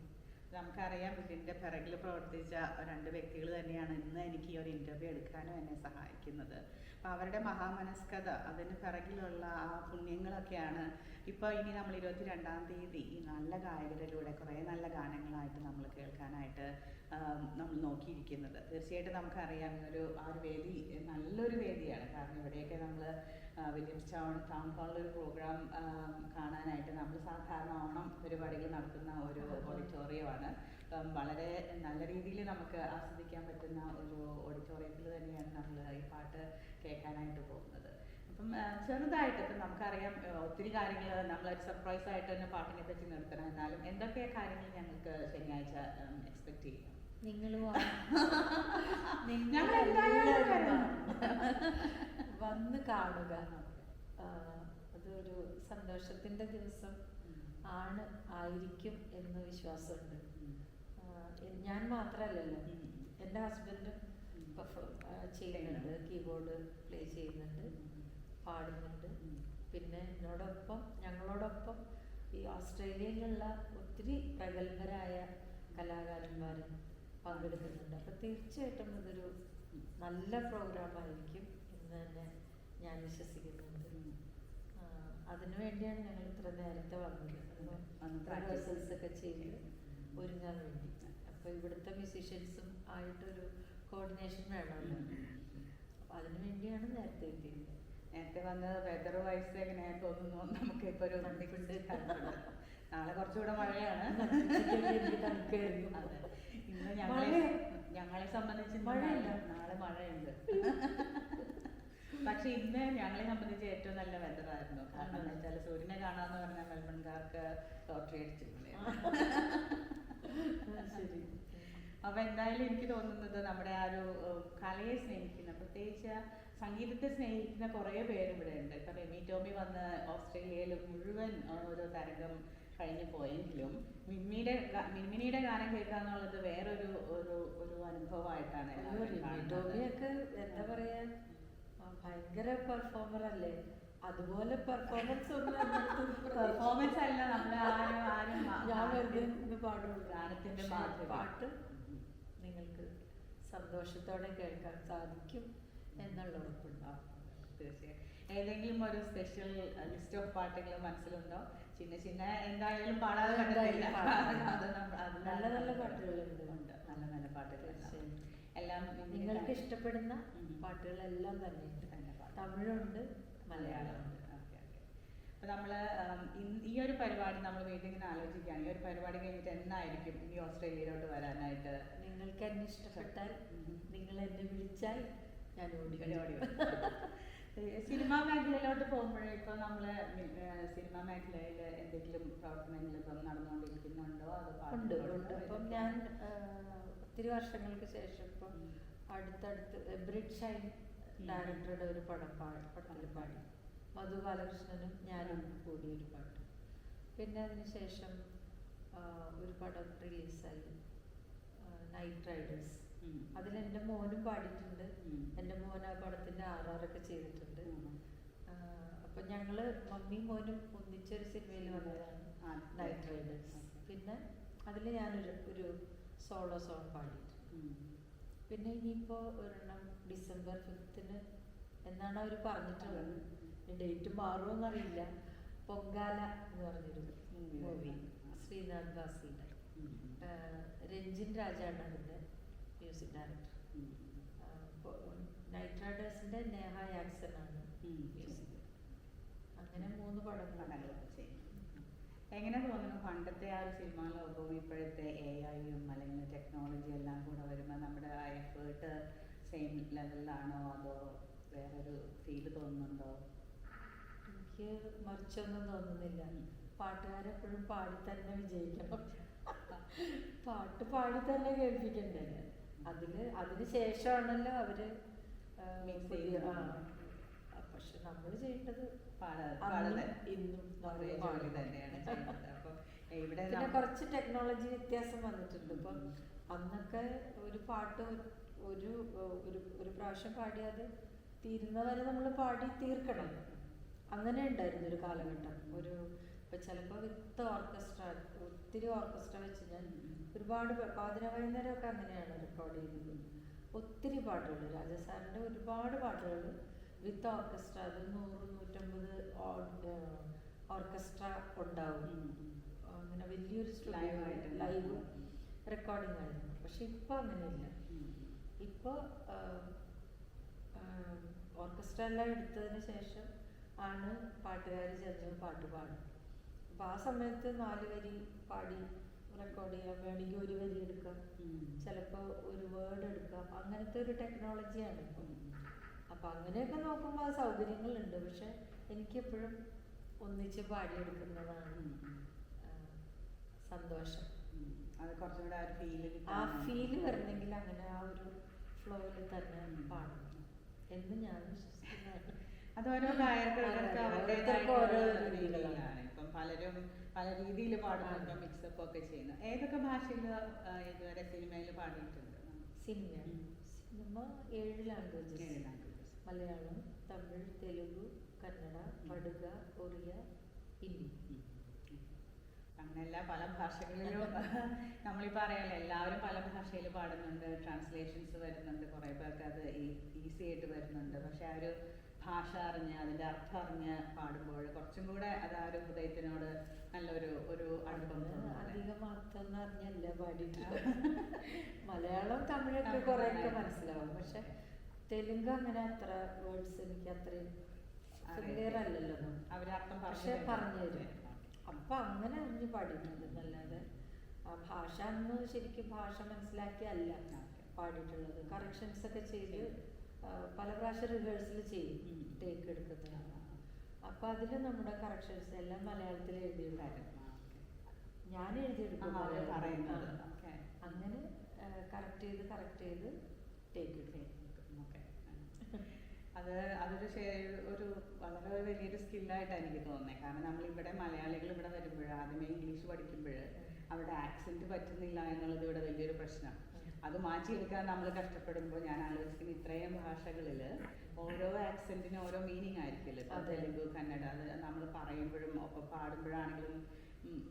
നമുക്കറിയാം ഇതിൻ്റെ പിറകിൽ പ്രവർത്തിച്ച 2 വ്യക്തികൾ തന്നെയാണ് ഇന്ന് എനിക്ക് ഈ ഒരു ഇൻ്റർവ്യൂ എടുക്കാനും എന്നെ സഹായിക്കുന്നത്. അപ്പോൾ അവരുടെ മഹാമനസ്കത, അതിന് പിറകിലുള്ള ആ പുണ്യങ്ങളൊക്കെയാണ് ഇപ്പോൾ ഇനി നമ്മൾ 22-ാം തീയതി ഈ നല്ല ഗായകരിലൂടെ കുറേ നല്ല ഗാനങ്ങളായിട്ട് നമ്മൾ കേൾക്കാനായിട്ട് നമ്മൾ നോക്കിയിരിക്കുന്നത്. തീർച്ചയായിട്ടും നമുക്കറിയാം ആ ഒരു വേദി നല്ലൊരു വേദിയാണ്. കാരണം ഇവിടെയൊക്കെ നമ്മൾ വില്യംസ് ടൗൺ ഹാളിലൊരു പ്രോഗ്രാം കാണാനായിട്ട് നമ്മൾ സാധാരണ ഓണം പരിപാടികൾ നടത്തുന്ന ഒരു ഓഡിറ്റോറിയമാണ്. വളരെ നല്ല രീതിയിൽ നമുക്ക് ആസ്വദിക്കാൻ പറ്റുന്ന ഒരു ഓഡിറ്റോറിയത്തിൽ തന്നെയാണ് നമ്മൾ ഈ പാട്ട് കേൾക്കാനായിട്ട് പോകുന്നത്. അപ്പോൾ അപ്പം ചെറുതായിട്ട് ഇപ്പം നമുക്കറിയാം ഒത്തിരി കാര്യങ്ങൾ നമ്മളൊരു സർപ്രൈസ് ആയിട്ട് തന്നെ പാട്ടിനെ പറ്റി നിർത്തണം. എന്നാലും എന്തൊക്കെ കാര്യങ്ങൾ ഞങ്ങൾക്ക് ശനിയാഴ്ച എക്സ്പെക്ട് ചെയ്യാം? നിങ്ങൾ ഞങ്ങൾ എന്തായാലും വരണം. വന്ന് കാണുക. അതൊരു സന്തോഷത്തിന്റെ ദിവസം ആയിരിക്കും എന്ന് വിശ്വാസമുണ്ട്. ഞാൻ മാത്രമല്ലല്ലോ, എൻ്റെ ഹസ്ബൻഡും ചെയ്യുന്നുണ്ട്, കീബോർഡ് പ്ലേ ചെയ്യുന്നുണ്ട്, പാടുന്നുണ്ട്. പിന്നെ ഞങ്ങളോടൊപ്പം ഈ ഓസ്ട്രേലിയയിലുള്ള ഒത്തിരി പ്രഗത്ഭരായ കലാകാരന്മാരും പങ്കെടുക്കുന്നുണ്ട്. അപ്പം തീർച്ചയായിട്ടും ഇതൊരു നല്ല പ്രോഗ്രാം ആയിരിക്കും എന്ന് തന്നെ ഞാൻ വിശ്വസിക്കുന്നുണ്ട്. അതിനു വേണ്ടിയാണ് ഞങ്ങൾ ഇത്ര നേരത്തെ വന്നത്. റിഹേഴ്സൽസ് ഒക്കെ ചെയ്ത് ഒരുങ്ങാൻ വേണ്ടി. അപ്പോൾ ഇവിടുത്തെ മ്യൂസീഷ്യൻസും ആയിട്ടൊരു കോർഡിനേഷൻ വേണമല്ലോ. അപ്പം അതിനു വേണ്ടിയാണ് നേരത്തെ എത്തിയത്. നേരത്തെ വന്നത് വെതർ വൈസ് എങ്ങനെയാ തോന്നുന്നു? നമുക്ക് ഇപ്പോൾ ഒരു കണ്ടിട്ടുണ്ട്. നാളെ കുറച്ചുകൂടെ മഴയാണ്. അതെ, ഇന്ന് ഞങ്ങളെ സംബന്ധിച്ച് മഴയില്ല, നാളെ മഴയുണ്ട്. പക്ഷെ ഇന്ന് ഞങ്ങളെ സംബന്ധിച്ച് ഏറ്റവും നല്ല വെതറായിരുന്നു. കാരണം എന്താ വെച്ചാൽ സൂര്യനെ കാണാന്ന് പറഞ്ഞാൽ മെൽബൺകാർക്ക് ലോട്ടറി അടിച്ചിട്ടില്ലേ. ശരി. അപ്പൊ എന്തായാലും എനിക്ക് തോന്നുന്നത് നമ്മുടെ ആ ഒരു കലയെ സ്നേഹിക്കുന്ന, പ്രത്യേകിച്ച് സംഗീതത്തെ സ്നേഹിക്കുന്ന കുറേ പേര് ഇവിടെ ഉണ്ട്. ഇപ്പൊ റെമി ടോമി വന്ന് ഓസ്ട്രേലിയയിൽ മുഴുവൻ ഒരു തരംഗം കഴിഞ്ഞു പോയെങ്കിലും മിൻമിനിയുടെ ഗാനം കേൾക്കുക എന്നുള്ളത് വേറൊരു ഒരു അനുഭവമായിട്ടാണ്. ടോമിയൊക്കെ എന്താ പറയാ, ഭയങ്കര പെർഫോമർ അല്ലേ. അതുപോലെ പെർഫോമൻസ് അല്ല, നമ്മൾ ആരും ഞാൻ വെറുതെ പാടുള്ളൂ. ഗാനത്തിന്റെ പാട്ട് നിങ്ങൾക്ക് സന്തോഷത്തോടെ കേൾക്കാൻ സാധിക്കും എന്നുള്ള ഉറപ്പുണ്ടാവും. തീർച്ചയായും. ഏതെങ്കിലും ഒരു സ്പെഷ്യൽ ലിസ്റ്റ് ഓഫ് പാട്ടുകൾ മനസ്സിലുണ്ടോ? ചിന്ന എന്തായാലും പാടാതെ കണ്ടിട്ടില്ല. നല്ല നല്ല പാട്ടുകളുണ്ട്. നല്ല നല്ല പാട്ടുകൾ എല്ലാം നിങ്ങൾക്ക് ഇഷ്ടപ്പെടുന്ന പാട്ടുകളെല്ലാം തന്നെ ഉണ്ട്. തമിഴുണ്ട്, മലയാളമുണ്ട്. അപ്പൊ നമ്മള് ഈ ഒരു പരിപാടി നമ്മൾ വീട്ടിൽ ഇങ്ങനെ ആലോചിക്കുകയാണ്. ഈ ഒരു പരിപാടി കഴിഞ്ഞിട്ട് എന്നായിരിക്കും ഇനി ഓസ്ട്രേലിയയിലോട്ട് വരാനായിട്ട്? നിങ്ങൾക്ക് എന്നെ ഇഷ്ടപ്പെട്ടാൽ, നിങ്ങൾ എന്നെ വിളിച്ചാൽ ഞാൻ ഓടി. സിനിമാ മേഖലയിലോട്ട് പോകുമ്പോഴേ ഇപ്പൊ നമ്മള് സിനിമാ മേഖലയിൽ എന്തെങ്കിലും പ്രവർത്തനങ്ങൾ ഇപ്പം നടന്നുകൊണ്ടിരിക്കുന്നുണ്ടോ? ഉണ്ട്. അപ്പം ഞാൻ ഒത്തിരി വർഷങ്ങൾക്ക് ശേഷം ഇപ്പം അടുത്തടുത്ത് ബ്രിഡ് ഷൈൻ ഡയറക്ടറുടെ ഒരു പടത്തിൽ പാടി. മധു ബാലകൃഷ്ണനും ഞാനും കൂടി ഒരു പാട്ട്. പിന്നെ അതിനുശേഷം ഒരു പടം റിലീസായി, നൈറ്റ് റൈഡേഴ്സ്. അതിലെൻ്റെ മോനും പാടിയിട്ടുണ്ട്. എൻ്റെ മോൻ ആ പടത്തിൻ്റെ ആറാറൊക്കെ ചെയ്തിട്ടുണ്ട്. അപ്പം ഞങ്ങള് മമ്മിയും മോനും ഒന്നിച്ചൊരു സിനിമയിൽ വന്നതാണ് നൈറ്റ് റൈഡേഴ്സ്. പിന്നെ അതിൽ ഞാനൊരു സോളോ സോങ് പാടിയിട്ടുണ്ട്. പിന്നെ ഇനിയിപ്പോൾ ഒരെണ്ണം ഡിസംബർ 5 എന്നാണ് അവർ പറഞ്ഞിട്ടുള്ളത്. ഡേറ്റ് മാറുമെന്നറിയില്ല. പൊങ്കാല എന്ന് പറഞ്ഞൊരു മൂവി, ശ്രീനാഥ് ബാസിയുടെ. രഞ്ജിൻ രാജാണ് അതിൻ്റെ മ്യൂസിക് ഡയറക്ടർ. നൈറ്റ് റൈഡേഴ്സിൻ്റെ നേഹ യാക്സൺ ആണ് മ്യൂസിക്. അങ്ങനെ 3 പടങ്ങൾ ചെയ്യും. എങ്ങനെ തോന്നുന്നു പണ്ടത്തെ ആ ഒരു സിനിമാ ലോകവും ഇപ്പോഴത്തെ AI-യും അല്ലെങ്കിൽ ടെക്നോളജി എല്ലാം കൂടെ വരുമ്പോൾ നമ്മുടെ ആ എഫേർട്ട് സെയിം ലെവലിലാണോ അതോ വേറൊരു ഫീല് തോന്നുന്നുണ്ടോ? എനിക്ക് മറിച്ചൊന്നും തോന്നുന്നില്ല. പാട്ടുകാരെപ്പോഴും പാടി തന്നെ വിജയിക്കണം. പാട്ട് പാടി തന്നെ കേൾപ്പിക്കണ്ടേ. അതിന് ശേഷമാണല്ലോ അവര് പക്ഷെ നമ്മൾ ചെയ്യേണ്ടത് ഇന്നും തന്നെയാണ്. പിന്നെ കുറച്ച് ടെക്നോളജി വ്യത്യാസം വന്നിട്ടുണ്ട്. ഇപ്പം അന്നൊക്കെ ഒരു പാട്ട് ഒരു പ്രാവശ്യം പാടിയാതെ തീരുന്നവരെ നമ്മൾ പാടി തീർക്കണം. അങ്ങനെ ഉണ്ടായിരുന്നു ഒരു കാലഘട്ടം. ഇപ്പം ചിലപ്പോൾ വിത്ത് ഓർക്കസ്ട്ര, ഒത്തിരി ഓർക്കസ്ട്ര വെച്ച് ഞാൻ ഒരുപാട് പാതിര വൈകുന്നേരമൊക്കെ അങ്ങനെയാണ് റെക്കോർഡ് ചെയ്യുന്നത്. ഒത്തിരി പാട്ടുകൾ, രാജസാറിൻ്റെ ഒരുപാട് പാട്ടുകൾ വിത്ത് ഓർക്കസ്ട്ര. അത് 100-150 ഓർക്കസ്ട്ര ഉണ്ടാവും. അങ്ങനെ വലിയൊരു ലൈവ് റെക്കോർഡിംഗ് ആയിരുന്നു. പക്ഷെ ഇപ്പോൾ അങ്ങനെയില്ല. ഇപ്പോൾ ഓർക്കസ്ട്ര എല്ലാം എടുത്തതിന് ശേഷം ആണ് പാട്ടുകാർ ചെന്ന് പാട്ട് പാടും. അപ്പോൾ ആ സമയത്ത് 4 വരി പാടി റെക്കോർഡ് ചെയ്യാൻ വേണമെങ്കിൽ 1 വരി എടുക്കാം, ചിലപ്പോൾ ഒരു വേർഡ് എടുക്കാം. അങ്ങനത്തെ ഒരു ടെക്നോളജിയാണ് ഇപ്പം. അപ്പം അങ്ങനെയൊക്കെ നോക്കുമ്പോൾ ആ സൗകര്യങ്ങളുണ്ട്. പക്ഷെ എനിക്കെപ്പോഴും ഒന്നിച്ച് പാടിയെടുക്കുന്നതാണ് സന്തോഷം. അത് കുറച്ചും കൂടെ ആ ഫീല് വരണമെങ്കിൽ അങ്ങനെ ആ ഒരു ഫ്ലോയിൽ തന്നെ പാടണം എന്ന് ഞാൻ വിശ്വസിക്കുന്നതാണ്. അത് ഓരോ ഗായകർക്ക് അവരുടേതായിട്ടുള്ള രീതികളാണ്. ഇപ്പം പലരും പല രീതിയിൽ പാടുന്നുണ്ട്, മിക്സപ്പ് ഒക്കെ ചെയ്യുന്നു. ഏതൊക്കെ ഭാഷയിൽ ഇതുവരെ സിനിമയിൽ പാടിയിട്ടുണ്ട്? Cinema 7 languages: Malayalam, Tamil, Telugu, Kannada, Baduga, Oriya, Hindi. അങ്ങനെ എല്ലാ പല ഭാഷകളിലും നമ്മളിപ്പോൾ അറിയാമല്ലോ, എല്ലാവരും പല ഭാഷയിൽ പാടുന്നുണ്ട്, ട്രാൻസ്ലേഷൻസ് വരുന്നുണ്ട്, കുറേ പേർക്ക് അത് ഈസി ആയിട്ട് വരുന്നുണ്ട്. പക്ഷെ ആ ഒരു ഭാഷ അറിഞ്ഞ് അതിൻ്റെ അർത്ഥം അറിഞ്ഞ് പാടുമ്പോൾ കുറച്ചും കൂടെ അത് ആ ഒരു ഹൃദയത്തിനോട് നല്ലൊരു അടുപ്പം തോന്നുന്നു. അധികം അർത്ഥം അറിഞ്ഞല്ല പാടിയിട്ടില്ല. മലയാളം തമിഴൊക്കെ കുറേയൊക്കെ മനസ്സിലാവും. പക്ഷെ തെലുങ്ക് അങ്ങനെ അത്ര വേർഡ്സ് എനിക്ക് അത്രയും ഫെമിലിയർ അല്ലല്ലോ. അവരർത്ഥം പക്ഷെ പറഞ്ഞു തരും. അപ്പം അങ്ങനെ അറിഞ്ഞ് പാടിയിട്ടുണ്ട്. നല്ലത് ആ ഭാഷ അന്ന് ശരിക്കും ഭാഷ മനസ്സിലാക്കിയല്ല പാടിയിട്ടുള്ളത്. കറക്ഷൻസ് ഒക്കെ ചെയ്ത് പല പ്രാവശ്യം റിഹേഴ്സൽ ചെയ്യും, ടേക്ക് എടുക്കുന്നത്. അപ്പം അതിൽ നമ്മുടെ കറക്ഷൻസ് എല്ലാം മലയാളത്തിൽ എഴുതിയിട്ടുണ്ടായിരുന്നു. ഞാൻ എഴുതിയെടുക്കും അങ്ങനെ കറക്റ്റ് ചെയ്ത് ടേക്ക് എടുക്കും. അതൊരു വളരെ വലിയൊരു സ്കില്ലായിട്ടാണ് എനിക്ക് തോന്നുന്നത്. കാരണം നമ്മളിവിടെ മലയാളികൾ ഇവിടെ വരുമ്പോൾ ആദ്യമേ ഇംഗ്ലീഷ് പഠിക്കുമ്പോൾ അവിടെ ആക്സെന്റ് പറ്റുന്നില്ല എന്നുള്ളത് ഇവിടെ വലിയൊരു പ്രശ്നം. അത് മാറ്റിയെടുക്കാൻ നമ്മൾ കഷ്ടപ്പെടുമ്പോൾ ഞാൻ ആലോചിക്കുന്നത് ഇത്രയും ഭാഷകളിൽ ഓരോ ആക്സെന്റിനും ഓരോ മീനിങ് ആയിരിക്കില്ല. തെലുങ്ക്, കന്നഡ, അത് നമ്മൾ പറയുമ്പോഴും ഒപ്പം പാടുമ്പോഴാണെങ്കിലും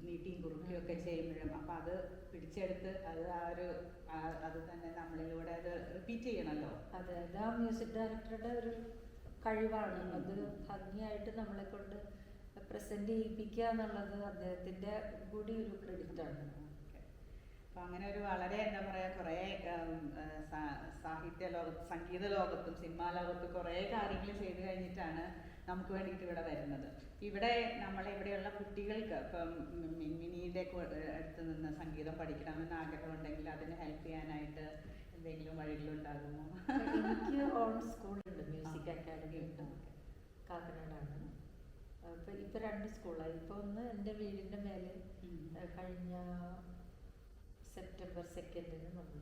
നീട്ടിയും കുറുക്കിയും ഒക്കെ ചെയ്യുമ്പോഴും അപ്പം അത് പിടിച്ചെടുത്ത് അത് തന്നെ നമ്മളിലൂടെ അത് റിപ്പീറ്റ് ചെയ്യണമല്ലോ. അതെ, അത് ആ മ്യൂസിക് ഡയറക്ടറുടെ ഒരു കഴിവാണ്. അത് ഭംഗിയായിട്ട് നമ്മളെ കൊണ്ട് പ്രസന്റ് ചെയ്യിപ്പിക്കുക എന്നുള്ളത് അദ്ദേഹത്തിന്റെ കൂടി ഒരു ക്രെഡിറ്റ് ആണ്. അപ്പം അങ്ങനെ ഒരു വളരെ എന്താ പറയുക, കുറേ സാഹിത്യ ലോകത്ത്, സംഗീത ലോകത്തും സിനിമാ ലോകത്തും കുറേ കാര്യങ്ങൾ ചെയ്തു കഴിഞ്ഞിട്ടാണ് നമുക്ക് വേണ്ടിയിട്ട് ഇവിടെ വരുന്നത്. ഇവിടെ നമ്മളിവിടെയുള്ള കുട്ടികൾക്ക് ഇപ്പം മിനിയുടെ അടുത്ത് നിന്ന് സംഗീതം പഠിക്കണമെന്ന് ആഗ്രഹമുണ്ടെങ്കിൽ അതിന് ഹെൽപ്പ് ചെയ്യാനായിട്ട് എന്തെങ്കിലും വഴികളുണ്ടാകുമോ? എനിക്ക് ഓൺ സ്കൂളുണ്ട്, മ്യൂസിക് അക്കാഡമി ഉണ്ട്, കാക്കനാടാണ്. ഇപ്പം 2 സ്കൂളായി. ഇപ്പോൾ ഒന്ന് എൻ്റെ വീടിൻ്റെ മേലെ കഴിഞ്ഞ സെപ്റ്റംബർ 2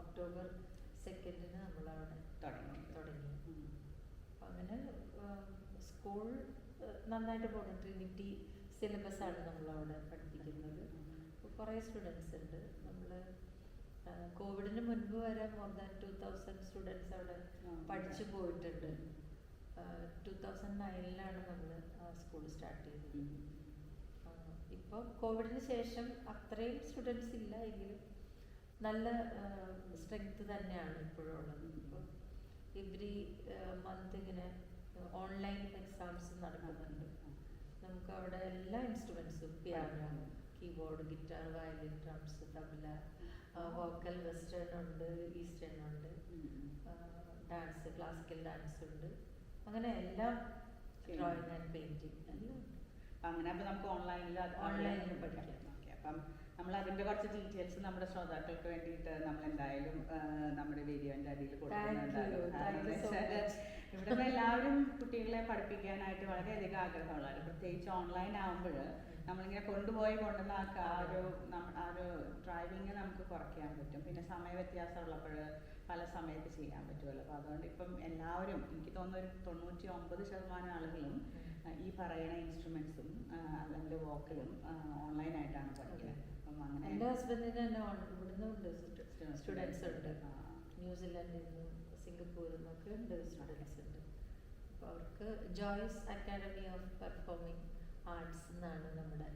ഒക്ടോബർ 2 നമ്മളവിടെ തുടങ്ങി. അങ്ങനെ സ്കൂൾ നന്നായിട്ട് പോകുന്നു. ട്രിനിറ്റി സിലബസ് ആണ് നമ്മളവിടെ പഠിപ്പിക്കുന്നത്. കുറേ സ്റ്റുഡൻസ് ഉണ്ട്. നമ്മൾ കോവിഡിന് മുൻപ് വരെ മോർ ദാൻ 2000 സ്റ്റുഡൻസ് അവിടെ പഠിച്ചു പോയിട്ടുണ്ട്. 2009 നമ്മൾ സ്കൂൾ സ്റ്റാർട്ട് ചെയ്തത്. ഇപ്പോൾ കോവിഡിന് ശേഷം അത്രയും സ്റ്റുഡൻസ് ഇല്ല എങ്കിലും നല്ല സ്ട്രെങ്ത് തന്നെയാണ് ഇപ്പോഴും ഉള്ളത്. ഇപ്പോൾ എവറി മന്ത് ഇങ്ങനെ ഓൺലൈൻ എക്സാംസ് നടക്കുന്നുണ്ട്. നമുക്ക് അവിടെ എല്ലാ ഇൻസ്ട്രുമെൻസും, piano, keyboard, guitar, violin, drums, tabla, vocal, western ഉണ്ട്, ഈസ്റ്റേൺ ഉണ്ട്, ഡാൻസ്, ക്ലാസിക്കൽ ഡാൻസ് ഉണ്ട്. അങ്ങനെ എല്ലാം, ഡ്രോയിങ് ആൻഡ് പെയിന്റിങ് എല്ലാം ഉണ്ട്. അങ്ങനെ അപ്പോൾ നമുക്ക് ഓൺലൈനിൽ പഠിക്കാം. ഓക്കെ, അപ്പം നമ്മൾ അതിൻ്റെ കുറച്ച് ഡീറ്റെയിൽസ് നമ്മുടെ ശ്രോതാക്കൾക്ക് വേണ്ടിയിട്ട് നമ്മൾ എന്തായാലും നമ്മുടെ വീഡിയോൻ്റെ അടിയിൽ കൊടുക്കുന്നുണ്ടാകും. ഇവിടെ എല്ലാവരും കുട്ടികളെ പഠിപ്പിക്കാനായിട്ട് വളരെയധികം ആഗ്രഹമുള്ളതാണ്. പ്രത്യേകിച്ച് ഓൺലൈൻ ആകുമ്പോൾ നമ്മളിങ്ങനെ കൊണ്ടുവന്ന ആ ഒരു ഡ്രൈവിങ് നമുക്ക് കുറയ്ക്കാൻ പറ്റും. പിന്നെ സമയ വ്യത്യാസം ഉള്ളപ്പോൾ പല സമയത്ത് ചെയ്യാൻ പറ്റുമല്ലോ. അപ്പോൾ അതുകൊണ്ട് ഇപ്പം എല്ലാവരും, എനിക്ക് തോന്നുന്ന ഒരു 99% ആളുകളും ഈ പറയുന്ന ഇൻസ്ട്രുമെന്റ്സും അതിൻ്റെ വോക്കലും ഓൺലൈനായിട്ടാണ് പഠിക്കുന്നത്. അപ്പം അങ്ങനെ എൻ്റെ ഹസ്ബൻഡിന് തന്നെ ഇവിടുന്ന് ഉണ്ട് സ്റ്റുഡൻസ് ഉണ്ട്. ന്യൂസിലാൻഡിൽ നിന്നും സിംഗപ്പൂരിൽ നിന്നൊക്കെ ഉണ്ട് സ്റ്റുഡൻസ് ഉണ്ട്. അപ്പോൾ അവർക്ക് Joyce's academy of performing arts എന്നാണ് നമ്മുടെ